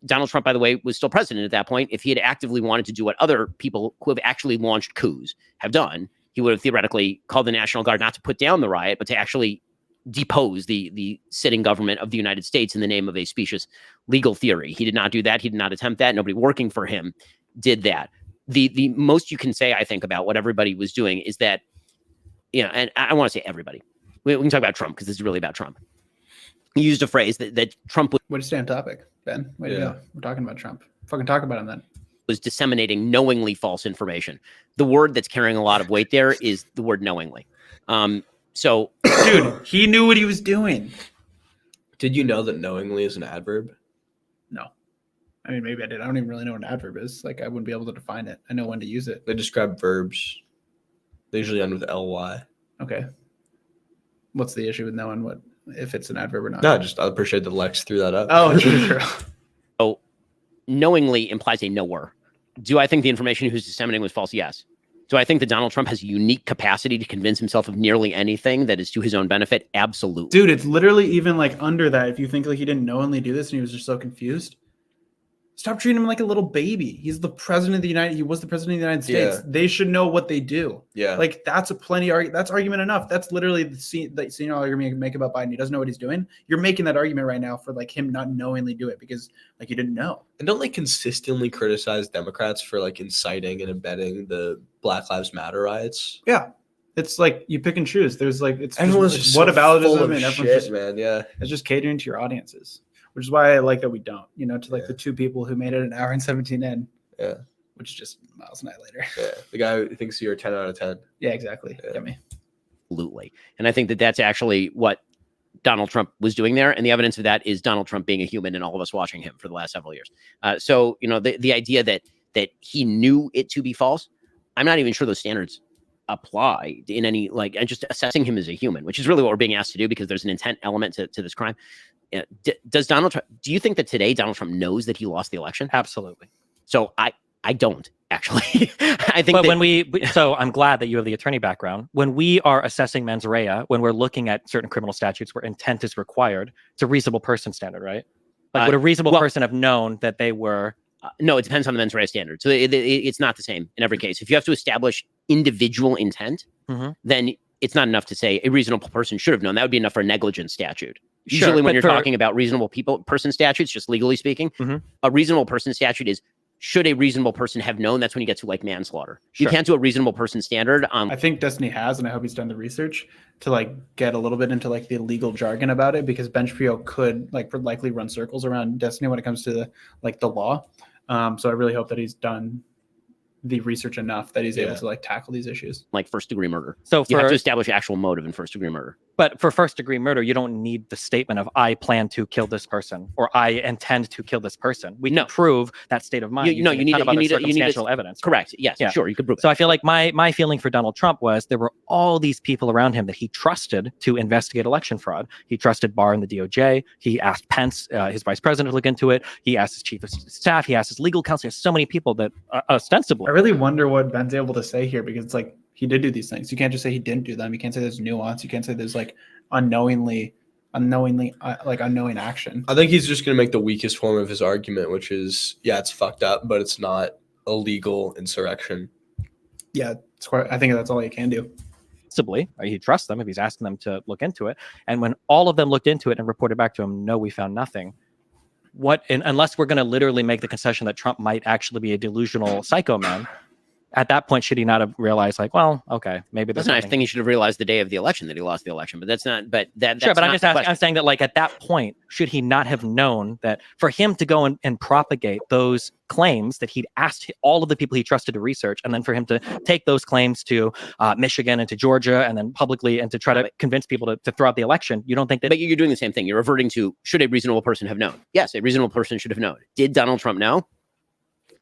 Donald Trump, by the way, was still president at that point. If he had actively wanted to do what other people who have actually launched coups have done, he would have theoretically called the National Guard not to put down the riot, but to actually depose the sitting government of the United States in the name of a specious legal theory. He did not do that. He did not attempt that. Nobody working for him did that. The most you can say, I think, about what everybody was doing is that, and I want to say everybody. We can talk about Trump because this is really about Trump. He used a phrase that Trump Way to stay on topic, Ben. Way to go. We're talking about Trump. Fucking talk about him then. was disseminating knowingly false information. The word that's carrying a lot of weight there is the word knowingly. So, dude, he knew what he was doing. Did you know that knowingly is an adverb? No. I mean, maybe I did. I don't even really know what an adverb is. Like, I wouldn't be able to define it. I know when to use it. They describe verbs. They usually end with ly. Okay. What's the issue with knowing what if it's an adverb or not? No, I appreciate that Lex threw that up. Oh, true. So, knowingly implies a knower. Do I think the information he was disseminating was false? Yes. Do I think that Donald Trump has a unique capacity to convince himself of nearly anything that is to his own benefit? Absolutely. Dude, it's literally even like under that. If you think like he didn't knowingly do this and he was just so confused, stop treating him like a little baby. He was the president of the United States. Yeah. They should know what they do. Yeah. Like, that's that's argument enough. That's literally the senior argument you can make about Biden. He doesn't know what he's doing. You're making that argument right now for like him not knowingly do it because like he didn't know. And don't they consistently criticize Democrats for like inciting and abetting the Black Lives Matter riots? Yeah. It's like you pick and choose. There's like Everyone's just what so about full it? of And shit, everyone's just, man. Yeah. it's just catering to your audiences, which is why I like that we don't, to like Yeah. the two people who made it an hour and 17 in. Yeah. Which is just miles and I later. Yeah. The guy who thinks you're a 10 out of 10. Yeah, exactly. Yeah. Get me. Absolutely. And I think that that's actually what Donald Trump was doing there. And the evidence of that is Donald Trump being a human and all of us watching him for the last several years. So, the idea that he knew it to be false, I'm not even sure those standards apply in any, and just assessing him as a human, which is really what we're being asked to do because there's an intent element to this crime. Does Donald Trump, do you think that today Donald Trump knows that he lost the election? Absolutely. So I don't actually. I think But so I'm glad that you have the attorney background. When we are assessing mens rea, when we're looking at certain criminal statutes where intent is required, it's a reasonable person standard, right? Like, would a reasonable person have known that they were? No, it depends on the mens rea standard. So it's not the same in every case. If you have to establish individual intent, then it's not enough to say a reasonable person should have known. That would be enough for a negligence statute. Usually Sure, when you're talking about reasonable person statutes, just legally speaking, a reasonable person statute is, should a reasonable person have known? That's when you get to like manslaughter. You can't do a reasonable person standard. I think Destiny has, and I hope he's done the research to like get a little bit into like the legal jargon about it, because Ben Shapiro could likely run circles around Destiny when it comes to the law. So I really hope that he's done the research enough that he's able to tackle these issues. Like first degree murder. So you have to establish actual motive in first degree murder. But for first degree murder, you don't need the statement of I plan to kill this person or I intend to kill this person. We can prove that state of mind. You need circumstantial evidence. Correct. Yes. Yeah. Sure. You could prove it. So I feel like my feeling for Donald Trump was there were all these people around him that he trusted to investigate election fraud. He trusted Barr and the DOJ. He asked Pence, his vice president, to look into it. He asked his chief of staff. He asked his legal counsel. There's so many people that ostensibly. I really wonder what Ben's able to say here, because it's like he did do these things. You can't just say he didn't do them. You can't say there's nuance. You can't say there's like unknowing action. I think he's just going to make the weakest form of his argument, which is, yeah, it's fucked up, but it's not a legal insurrection. Yeah, I think that's all he can do. Possibly, he trusts them if he's asking them to look into it. And when all of them looked into it and reported back to him, no, we found nothing. Unless we're going to literally make the concession that Trump might actually be a delusional psycho man, at that point, should he not have realized, like, well, okay, maybe That's there's not. I think he should have realized the day of the election that he lost the election. But that's not. But that's sure. But not I'm saying that, like, at that point, should he not have known that for him to go and propagate those claims that he'd asked all of the people he trusted to research, and then for him to take those claims to Michigan and to Georgia, and then publicly and to try to convince people to throw out the election, you don't think that? But you're doing the same thing. You're reverting to, should a reasonable person have known? Yes, a reasonable person should have known. Did Donald Trump know?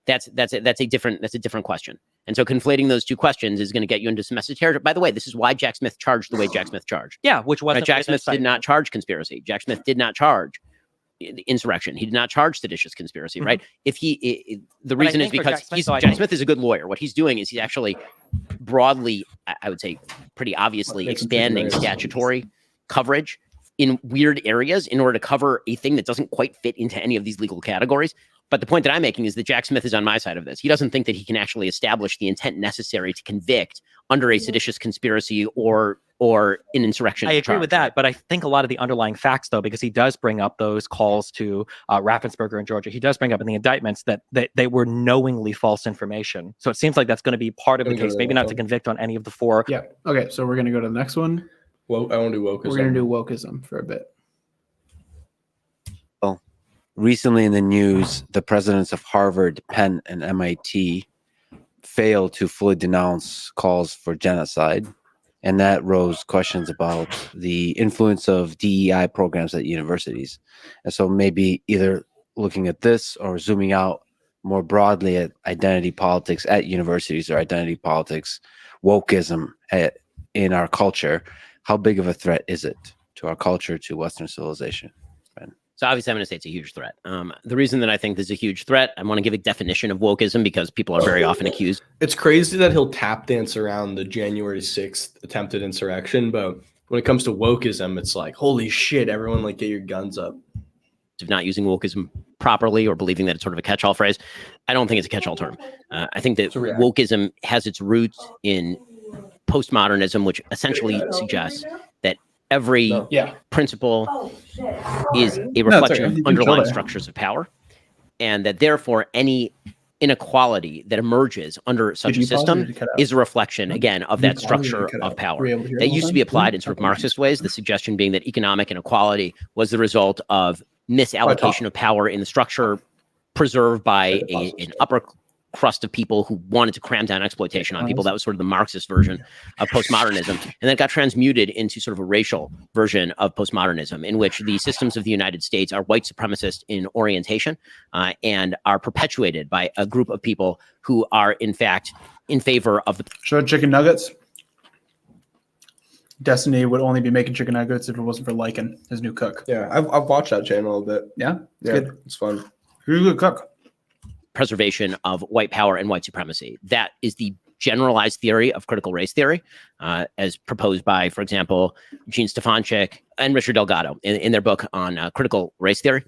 That's a different question. And so conflating those two questions is going to get you into some messy territory. By the way, this is why Jack Smith charged the way Jack Smith charged. Yeah, which wasn't. Jack Smith did not charge conspiracy. Jack Smith did not charge insurrection. He did not charge seditious conspiracy, right? The reason is because Jack Smith is a good lawyer. What he's doing is he's actually broadly, I would say, pretty obviously expanding statutory coverage in weird areas in order to cover a thing that doesn't quite fit into any of these legal categories. But the point that I'm making is that Jack Smith is on my side of this. He doesn't think that he can actually establish the intent necessary to convict under a seditious conspiracy or an insurrection. I agree with that, but I think a lot of the underlying facts, though, because he does bring up those calls to Raffensperger in Georgia, he does bring up in the indictments that they were knowingly false information. So it seems like that's going to be part of the case, maybe not to convict on any of the four. Yeah. Okay, so we're going to go to the next one. Well, I want to do wokeism. We're going to do wokeism for a bit. Recently in the news, the presidents of Harvard, Penn, and MIT failed to fully denounce calls for genocide. And that rose questions about the influence of DEI programs at universities. And so maybe either looking at this or zooming out more broadly at identity politics at universities or identity politics, wokeism in our culture, how big of a threat is it to our culture, to Western civilization? So obviously I'm going to say it's a huge threat. The reason that I think there's a huge threat, I want to give a definition of wokeism because people are very often accused. It's crazy that he'll tap dance around the January 6th attempted insurrection, but when it comes to wokeism, it's like, holy shit, everyone like get your guns up. Of not using wokeism properly or believing that it's sort of a catch-all phrase. I don't think it's a catch-all term. I think that wokeism has its roots in postmodernism, which essentially suggests that every principle is a reflection of underlying structures of power, and that therefore any inequality that emerges under such a system is a reflection, again, of that structure of power. That used to be applied in sort of Marxist ways, the suggestion being that economic inequality was the result of misallocation of power in the structure preserved by an upper crust of people who wanted to cram down exploitation on people. That was sort of the Marxist version of postmodernism. And then it got transmuted into sort of a racial version of postmodernism, in which the systems of the United States are white supremacist in orientation and are perpetuated by a group of people who are, in fact, in favor of the... Show chicken nuggets. Destiny would only be making chicken nuggets if it wasn't for Lycan, his new cook. Yeah, I've watched that channel a bit. Yeah? Yeah, Good. It's fun. He's a good cook. Preservation of white power and white supremacy. That is the generalized theory of critical race theory, as proposed by, for example, Gene Stefanchik and Richard Delgado in their book on critical race theory.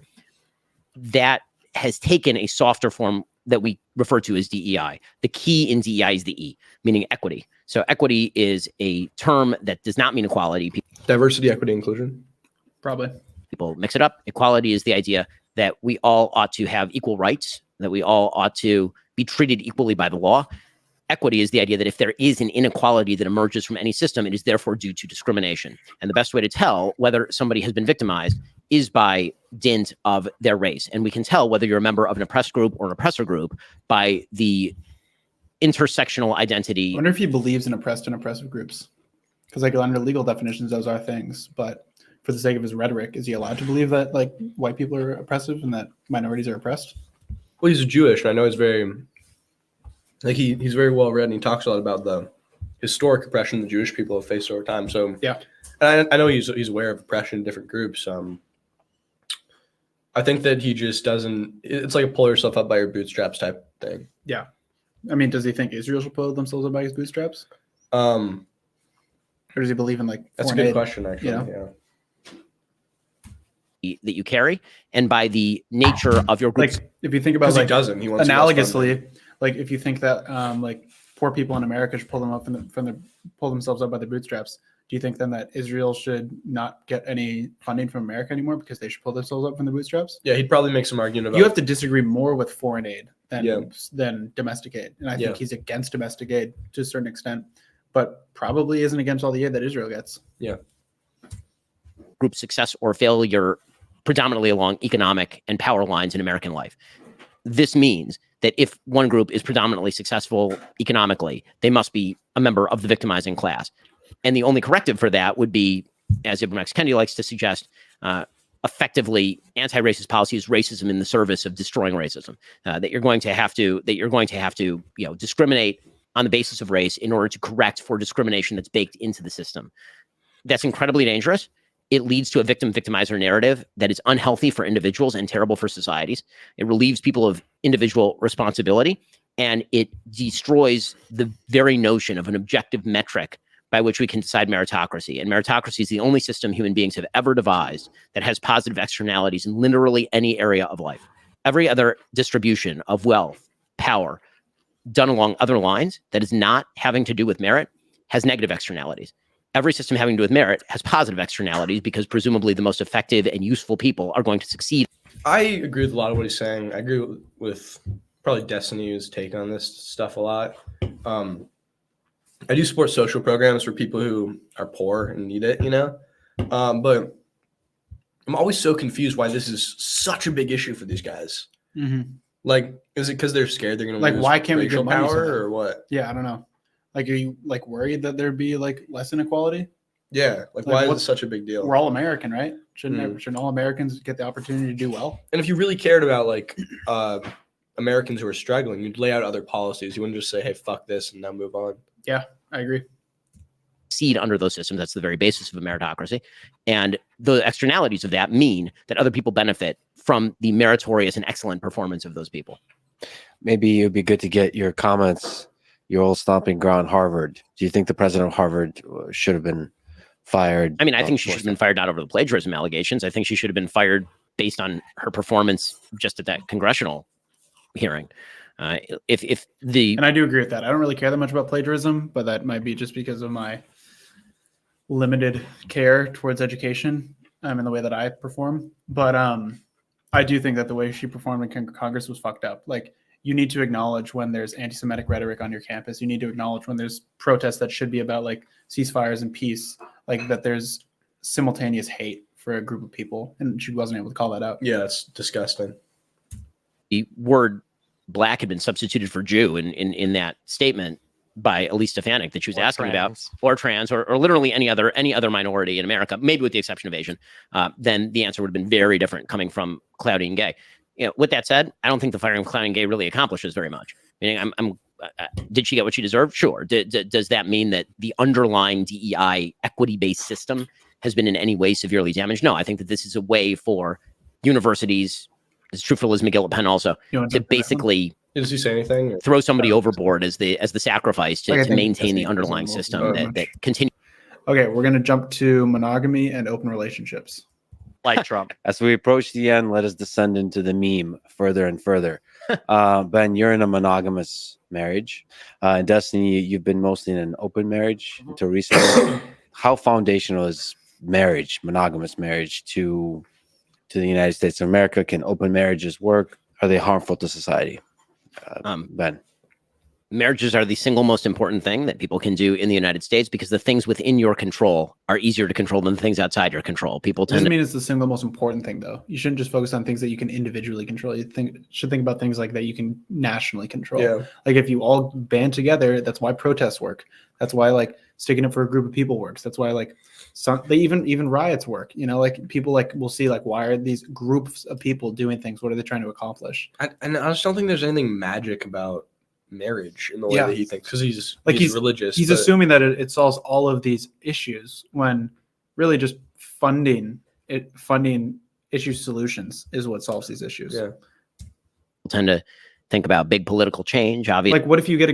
That has taken a softer form that we refer to as DEI. The key in DEI is the E, meaning equity. So equity is a term that does not mean equality. Diversity, equity, inclusion. Probably. People mix it up. Equality is the idea that we all ought to have equal rights, that we all ought to be treated equally by the law. Equity is the idea that if there is an inequality that emerges from any system, it is therefore due to discrimination. And the best way to tell whether somebody has been victimized is by dint of their race. And we can tell whether you're a member of an oppressed group or an oppressor group by the intersectional identity. I wonder if he believes in oppressed and oppressive groups. Because like under legal definitions, those are things. But for the sake of his rhetoric, is he allowed to believe that like white people are oppressive and that minorities are oppressed? Well, he's Jewish, and I know he's very, like he's very well read, and he talks a lot about the historic oppression the Jewish people have faced over time. So yeah, and I know he's aware of oppression in different groups. I think that he just doesn't. It's like a pull yourself up by your bootstraps type thing. Yeah, I mean, does he think Israel should pull themselves up by his bootstraps? Um, Or does he believe in like that's a foreign good aid? question, actually. you know? Yeah. that you carry, and by the nature of your group. Like if you think about Because he like doesn't. He wants less funding. analogously, like if you think that like poor people in America should pull them up pull themselves up by the bootstraps, do you think then that Israel should not get any funding from America anymore because they should pull themselves up from the bootstraps? Yeah, he'd probably make some argument about. You have to disagree more with foreign aid Yeah. than domestic aid, and I Yeah. think he's against domestic aid to a certain extent, but probably isn't against all the aid that Israel gets. Yeah. Group success or failure predominantly along economic and power lines in American life. This means that if one group is predominantly successful economically, they must be a member of the victimizing class. And the only corrective for that would be, as Ibram X. Kendi likes to suggest, effectively anti-racist policy is racism in the service of destroying racism. That you're going to have to discriminate on the basis of race in order to correct for discrimination that's baked into the system. That's incredibly dangerous. It leads to a victim-victimizer narrative that is unhealthy for individuals and terrible for societies. It relieves people of individual responsibility, and it destroys the very notion of an objective metric by which we can decide meritocracy. And meritocracy is the only system human beings have ever devised that has positive externalities in literally any area of life. Every other distribution of wealth, power, done along other lines that is not having to do with merit has negative externalities. Every system having to do with merit has positive externalities because presumably the most effective and useful people are going to succeed. I agree with a lot of what he's saying. I agree with probably Destiny's take on this stuff a lot. I do support social programs for people who are poor and need it, but I'm always so confused why this is such a big issue for these guys. Mm-hmm. Like, is it because they're scared they're going to Like, lose why can't we racial give money to power them? or what? Yeah, I don't know. Like, are you like worried that there'd be like less inequality? Yeah, like why is it such a big deal? We're all American, right? Shouldn't all Americans get the opportunity to do well? And if you really cared about like Americans who are struggling, you'd lay out other policies. You wouldn't just say, "Hey, fuck this," and now move on. Yeah, I agree. Succeed under those systems. That's the very basis of a meritocracy. And the externalities of that mean that other people benefit from the meritorious and excellent performance of those people. Maybe it would be good to get your comments, your old stomping ground, Harvard. Do you think the president of Harvard should have been fired? I mean, I think she should have been fired not over the plagiarism allegations. I think she should have been fired based on her performance just at that congressional hearing. And I do agree with that. I don't really care that much about plagiarism, but that might be just because of my limited care towards education in the way that I perform. But I do think that the way she performed in Congress was fucked up. Like, you need to acknowledge when there's anti-Semitic rhetoric on your campus. You need to acknowledge when there's protests that should be about like ceasefires and peace, like that there's simultaneous hate for a group of people. And she wasn't able to call that out. Yeah, it's disgusting. The word black had been substituted for Jew in that statement by Elise Stefanik that she was asking about, or trans, or literally any other minority in America, maybe with the exception of Asian, then the answer would have been very different coming from Cloudy and Gay. With that said, I don't think the firing of Cloudy and Gay really accomplishes very much. Meaning, did she get what she deserved? Sure. Does that mean that the underlying DEI equity-based system has been in any way severely damaged? No, I think that this is a way for universities, it's true for Liz McGill at Penn also, to basically does he say anything? Throw somebody overboard as the sacrifice to maintain the underlying system that continues. Okay, we're going to jump to monogamy and open relationships. Like Trump. As we approach the end, let us descend into the meme further and further. Ben, you're in a monogamous marriage. In Destiny, you've been mostly in an open marriage until recently. How foundational is marriage, monogamous marriage, to the United States of America? Can open marriages work? Are they harmful to society? Ben. Marriages are the single most important thing that people can do in the United States because the things within your control are easier to control than the things outside your control. People tend doesn't mean it's the single most important thing, though. You shouldn't just focus on things that you can individually control. You should think about things like that you can nationally control. Yeah. Like if you all band together, that's why protests work. That's why like sticking up for a group of people works. That's why like they even riots work. Like people like will see like, why are these groups of people doing things? What are they trying to accomplish? And I just don't think there's anything magic about marriage in the way that he thinks, because he's religious. He's assuming that it solves all of these issues when really just funding issue solutions is what solves these issues. Yeah, tend think about big political change. Obviously, Like, what if you get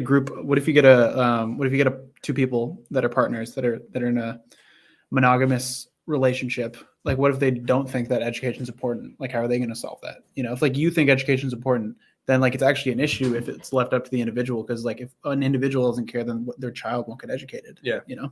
two people that are partners that are in a monogamous relationship? Like, what if they don't think that education is important? Like, how are they going to solve that? You know, if like you think education is important, then like it's actually an issue if it's left up to the individual, because like if an individual doesn't care, then their child won't get educated. Yeah. You know.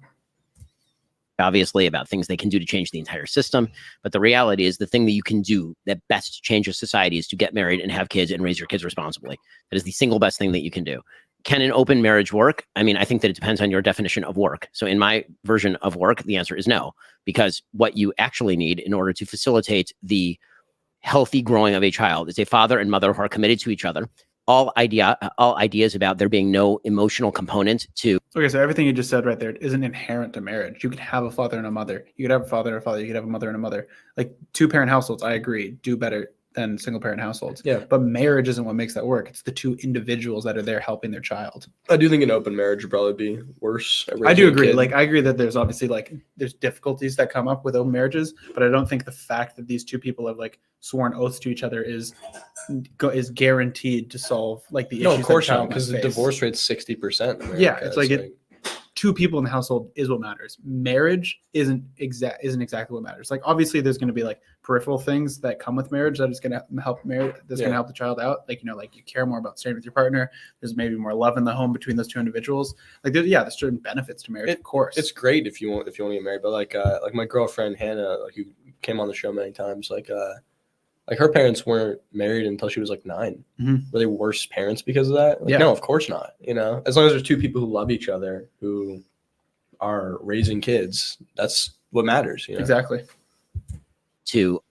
obviously about things they can do to change the entire system. But the reality is the thing that you can do that best changes society is to get married and have kids and raise your kids responsibly. That is the single best thing that you can do. Can an open marriage work? I mean, I think that it depends on your definition of work. So in my version of work, the answer is no, because what you actually need in order to facilitate the healthy growing of a child is a father and mother who are committed to each other. All ideas about there being no emotional component to. Okay, so everything you just said right there isn't inherent to marriage. You can have a father and a mother. You could have a father and a father. You could have a mother and a mother. Like two-parent households, I agree, do better than single-parent households. Yeah. But marriage isn't what makes that work. It's the two individuals that are there helping their child. I do think an open marriage would probably be worse. at I do raising a agree. kid. Like, I agree that there's obviously there's difficulties that come up with open marriages, but I don't think the fact that these two people have like sworn oaths to each other is guaranteed to solve like the issues. No, of course that not, child because the might face. divorce rate's 60%. Yeah, it's like two people in the household is what matters. Marriage isn't exactly what matters. Like, obviously there's going to be like peripheral things that come with marriage that is going to help going to help the child out. Like, you know, like you care more about staying with your partner. There's maybe more love in the home between those two individuals. Like, there's certain benefits to marriage, of course. It's great if you want to get married, but like my girlfriend Hannah, like who came on the show many times, like her parents weren't married until she was like 9. Mhm. Were they worse parents because of that? Like, Yeah. no, of course not. You know, as long as there's two people who love each other who are raising kids, that's what matters. You know? Exactly. To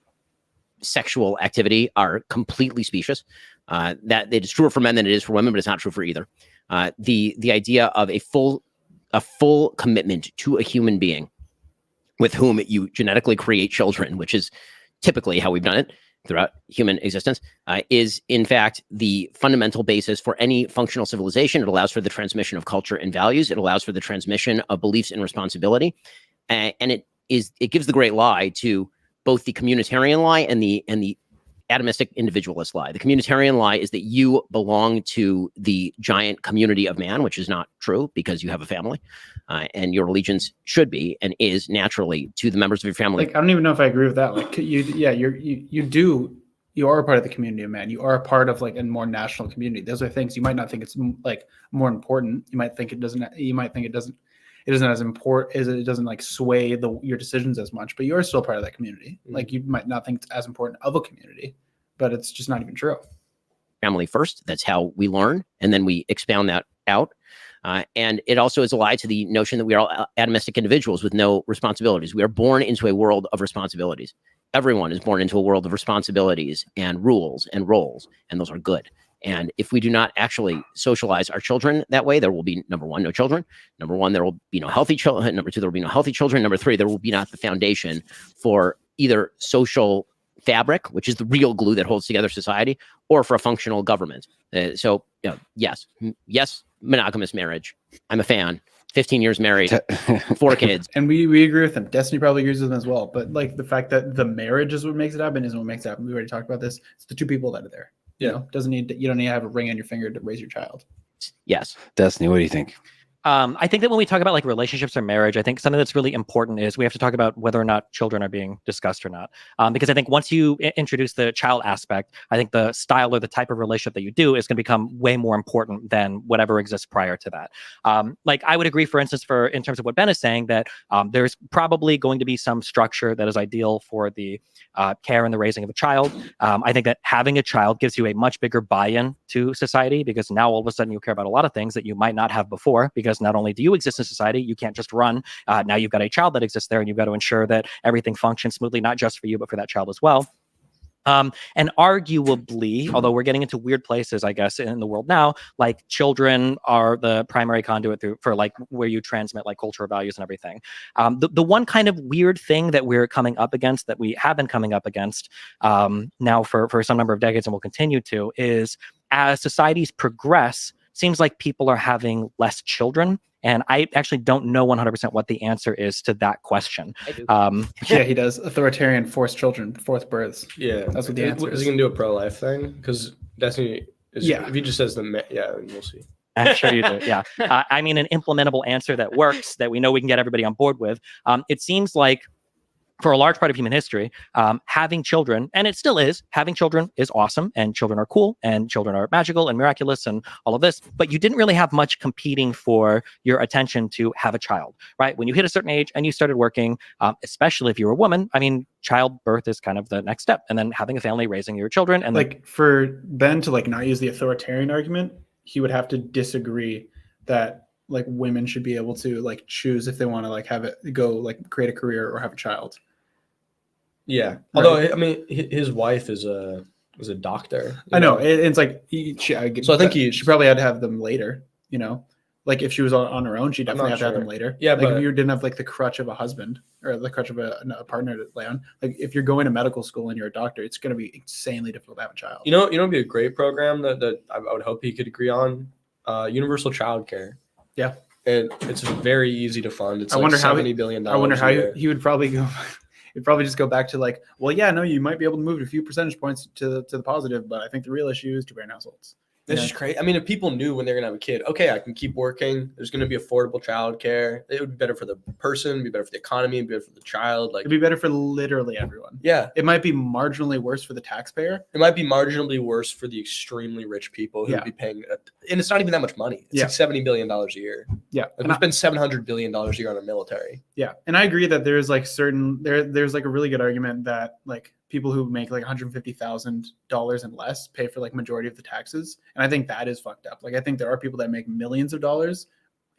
sexual activity are completely specious. That it is truer for men than it is for women, but it's not true for either. The idea of a full commitment to a human being with whom you genetically create children, which is typically how we've done it throughout human existence, is in fact the fundamental basis for any functional civilization. It allows for the transmission of culture and values. It allows for the transmission of beliefs and responsibility, and it gives the great lie to both the communitarian lie and the atomistic individualist lie. The communitarian lie is that you belong to the giant community of man, which is not true because you have a family, and your allegiance should be and is naturally to the members of your family. Like, I don't even know if I agree with that. Like, you are a part of the community of man. You are a part of like a more national community. Those are things you might not think it's like more important. You might think it doesn't. You might think it doesn't as important as it doesn't like sway your decisions as much. But you are still part of that community. Mm-hmm. Like, you might not think it's as important of a community, but it's just not even true. Family first. That's how we learn, and then we expound that out. And it also is a lie to the notion that we are all atomistic individuals with no responsibilities. We are born into a world of responsibilities. Everyone is born into a world of responsibilities and rules and roles, and those are good. And if we do not actually socialize our children that way, there will be, number one, no children. Number one, there will be no healthy children. Number two, there will be no healthy children. Number three, there will be not the foundation for either social fabric, which is the real glue that holds together society, or for a functional government. Yes, monogamous marriage. I'm a fan. 15 years married, 4 kids. And we agree with them. Destiny probably agrees with them as well. But like the fact that the marriage is what makes it happen isn't what makes it happen. We already talked about this. It's the two people that are there. Yeah. You don't need to have a ring on your finger to raise your child. Yes. Destiny, what do you think? I think that when we talk about like relationships or marriage, I think something that's really important is we have to talk about whether or not children are being discussed or not. Because I think once you introduce the child aspect, I think the style or the type of relationship that you do is going to become way more important than whatever exists prior to that. Like I would agree, for instance, in terms of what Ben is saying, that there's probably going to be some structure that is ideal for the care and the raising of a child. I think that having a child gives you a much bigger buy-in to society, because now all of a sudden you care about a lot of things that you might not have before, because not only do you exist in society, you can't just run. Now you've got a child that exists there, and you've got to ensure that everything functions smoothly, not just for you, but for that child as well. And arguably, although we're getting into weird places, I guess, in the world now, like children are the primary conduit for like where you transmit like cultural values and everything. The one kind of weird thing that we're coming up against, that we have been coming up against now for some number of decades and will continue to, is as societies progress, seems like people are having less children. And I actually don't know 100% what the answer is to that question. I do. Yeah, he does. Authoritarian forced births. Yeah, That's what the answer is. is. He gonna do a pro-life thing? Because Destiny, Yeah. If he just says we'll see. I'm sure you do. Yeah. I mean, an implementable answer that works, that we know we can get everybody on board with. It seems like for a large part of human history, having children, and it still is, having children is awesome, and children are cool, and children are magical and miraculous and all of this, but you didn't really have much competing for your attention to have a child, right? When you hit a certain age and you started working, especially if you were a woman, I mean, childbirth is kind of the next step, and then having a family, raising your children, and like for Ben to like not use the authoritarian argument, he would have to disagree that like women should be able to like choose if they want to like have it go like create a career or have a child. Yeah. Right. Although I mean, his wife is a doctor. I know it's like So I think she probably had to have them later. You know, like if she was on her own, she definitely had to have them later. Yeah, like but if you didn't have like the crutch of a husband or the crutch of a partner to lay on, like if you're going to medical school and you're a doctor, it's going to be insanely difficult to have a child. You know, it'd be a great program that I would hope he could agree on. Universal childcare. Yeah. And it's very easy to fund. It's I like wonder how $70 billion. I wonder how he would probably go. It'd probably just go back to like, well, yeah, no, you might be able to move a few percentage points to the positive, but I think the real issue is two-parent households. It's just crazy. I mean, if people knew when they're gonna have a kid, okay, I can keep working. There's gonna be affordable childcare. It would be better for the person, be better for the economy, be better for the child. Like It'd be better for literally everyone. yeah, It might be marginally worse for the taxpayer. it might be marginally worse for the extremely rich people who would be paying, and it's not even that much money. It's like $70 billion a year. Yeah, Like we spend $700 billion a year on our military. yeah, and I agree that there's like there's like a really good argument that like people who make like $150,000 and less pay for like majority of the taxes, and I think that is fucked up. Like I think there are people that make millions of dollars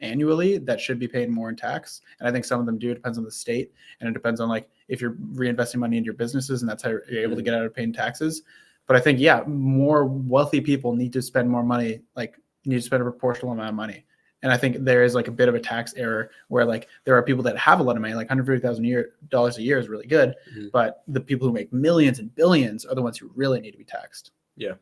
annually that should be paid more in tax, and I think some of them do. It depends on the state, and it depends on like if you're reinvesting money into your businesses, and that's how you're able to get out of paying taxes. But I think more wealthy people need to spend more money, like need to spend a proportional amount of money. And I think there is like a bit of a tax error where like there are people that have a lot of money, like $150,000 a year is really good, but the people who make millions and billions are the ones who really need to be taxed. Yeah.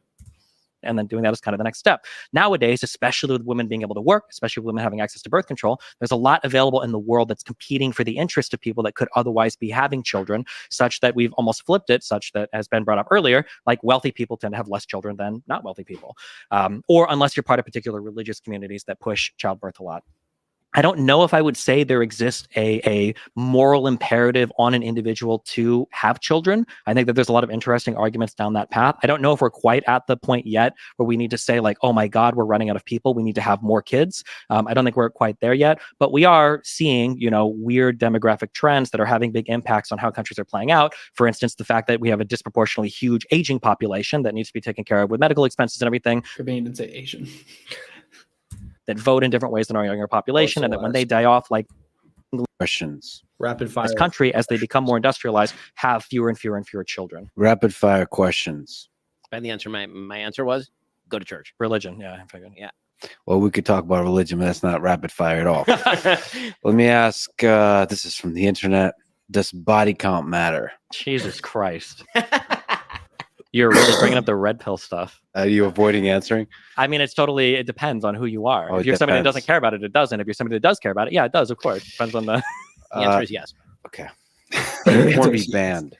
And then doing that is kind of the next step. Nowadays, especially with women being able to work, especially with women having access to birth control, there's a lot available in the world that's competing for the interest of people that could otherwise be having children, such that we've almost flipped it, such that, as Ben brought up earlier, like wealthy people tend to have less children than not wealthy people. Or unless you're part of particular religious communities that push childbirth a lot. I don't know if I would say there exists a moral imperative on an individual to have children. I think that there's a lot of interesting arguments down that path. I don't know if we're quite at the point yet where we need to say like, oh my God, we're running out of people. We need to have more kids. I don't think we're quite there yet, but we are seeing, weird demographic trends that are having big impacts on how countries are playing out. For instance, the fact that we have a disproportionately huge aging population that needs to be taken care of with medical expenses and everything. Could be even say Asian. That vote in different ways than our younger population, and that when they die off, like questions, rapid fire. this country, as they become more industrialized, have fewer and fewer and fewer children. rapid fire questions. And the answer, my answer was go to church. Religion, yeah, I figured. Yeah. Well, we could talk about religion, but that's not rapid fire at all. Let me ask. This is from the internet. Does body count matter? Jesus Christ. You're really bringing up the red pill stuff. Are you avoiding answering? I mean, it depends on who you are. Oh, if you're somebody that depends. doesn't care about it, it doesn't. If you're somebody that does care about it, yeah, it does, of course. Depends on the... The answer is yes. Okay. Porn be banned.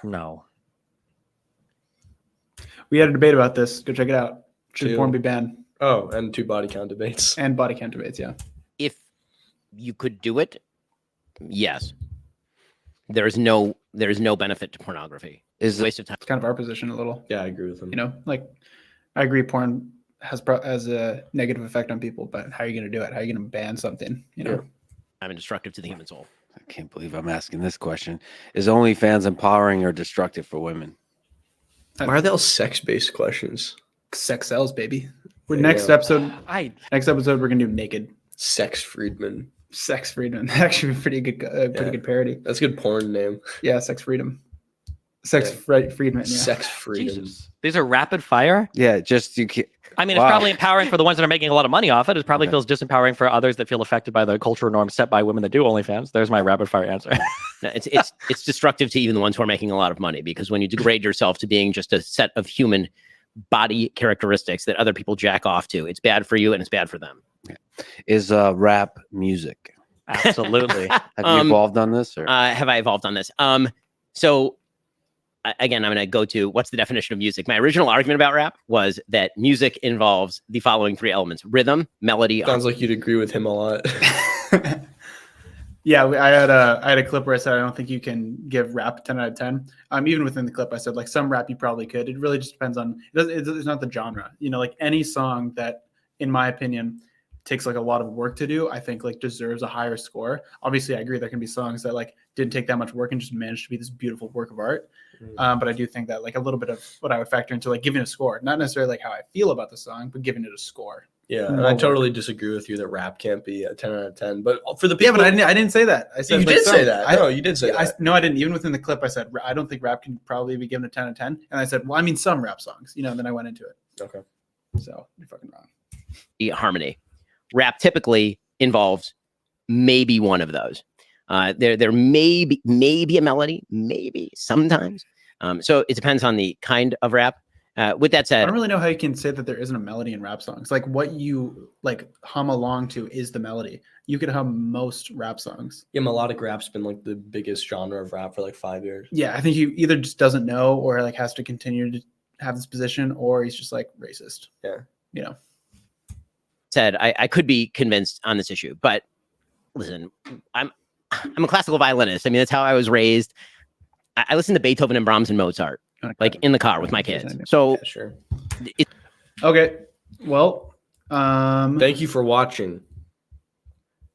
No. We had a debate about this. Go check it out. Should Two. porn be banned? Oh, and 2 body count debates. And body count debates, yeah. If you could do it, yes. There is no benefit to pornography. Is It's a waste of time. It's kind of our position a little. Yeah, I agree with him. Like I agree porn has a negative effect on people, but how are you going to do it? How are you going to ban something? I'm destructive to the human soul. I can't believe I'm asking this question. Is OnlyFans empowering or destructive for women? Why are they all sex-based questions? Sex sells, baby. There you Next go. episode, I we're gonna do naked. Sex Friedman. Sex Friedman. Actually, a pretty good, good parody. That's a good porn name. Yeah, Sex Freedom. Sex Friedman. Yeah. Sex Freedom. Jesus. These are rapid fire? Yeah, just you can't. I mean, Wow. it's probably empowering for the ones that are making a lot of money off it. It probably feels disempowering for others that feel affected by the cultural norms set by women that do OnlyFans. There's my rapid fire answer. No, it's destructive to even the ones who are making a lot of money, because when you degrade yourself to being just a set of human body characteristics that other people jack off to, it's bad for you and it's bad for them. Is rap music? Absolutely. Have you evolved on this? Or? Have I evolved on this? So again, I'm going to go to what's the definition of music. My original argument about rap was that music involves the following three elements: rhythm, melody. Sounds like you'd agree with him a lot. Yeah, I had a clip where I said I don't think you can give rap 10 out of 10. Even within the clip, I said like some rap you probably could. It really just depends on. It's not the genre. Like any song that, in my opinion, takes like a lot of work to do, I think like deserves a higher score. Obviously, I agree there can be songs that like didn't take that much work and just managed to be this beautiful work of art. But I do think that like a little bit of what I would factor into like giving a score, not necessarily like how I feel about the song, but giving it a score. Yeah, and I totally disagree with you that rap can't be a 10 out of 10. But for the people, Yeah, but I didn't say that. I said you did say that. No, you did say that. No, I didn't. Even within the clip, I said I don't think rap can probably be given a 10 out of 10. And I said, well, I mean some rap songs, and then I went into it. Okay. So you're fucking wrong. Harmony. Rap typically involves maybe one of those. There may be a melody, maybe sometimes. So it depends on the kind of rap. With that said, I don't really know how you can say that there isn't a melody in rap songs. Like what you like hum along to is the melody. You could hum most rap songs. Yeah, melodic rap's been like the biggest genre of rap for like 5 years. Yeah, I think he either just doesn't know or like has to continue to have this position, or he's just like racist. Yeah. Said I could be convinced on this issue, but listen, I'm a classical violinist. I mean, that's how I was raised. I listen to Beethoven and Brahms and Mozart, like in the car with my kids. So Yeah, sure. Okay. Well, Thank you for watching.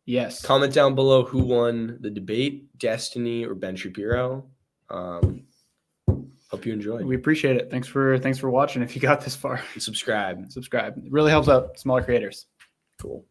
yes. Comment down below who won the debate, Destiny or Ben Shapiro. Hope you enjoyed. We appreciate it. Thanks for watching. If you got this far, Subscribe. subscribe. It really helps out smaller creators. Cool.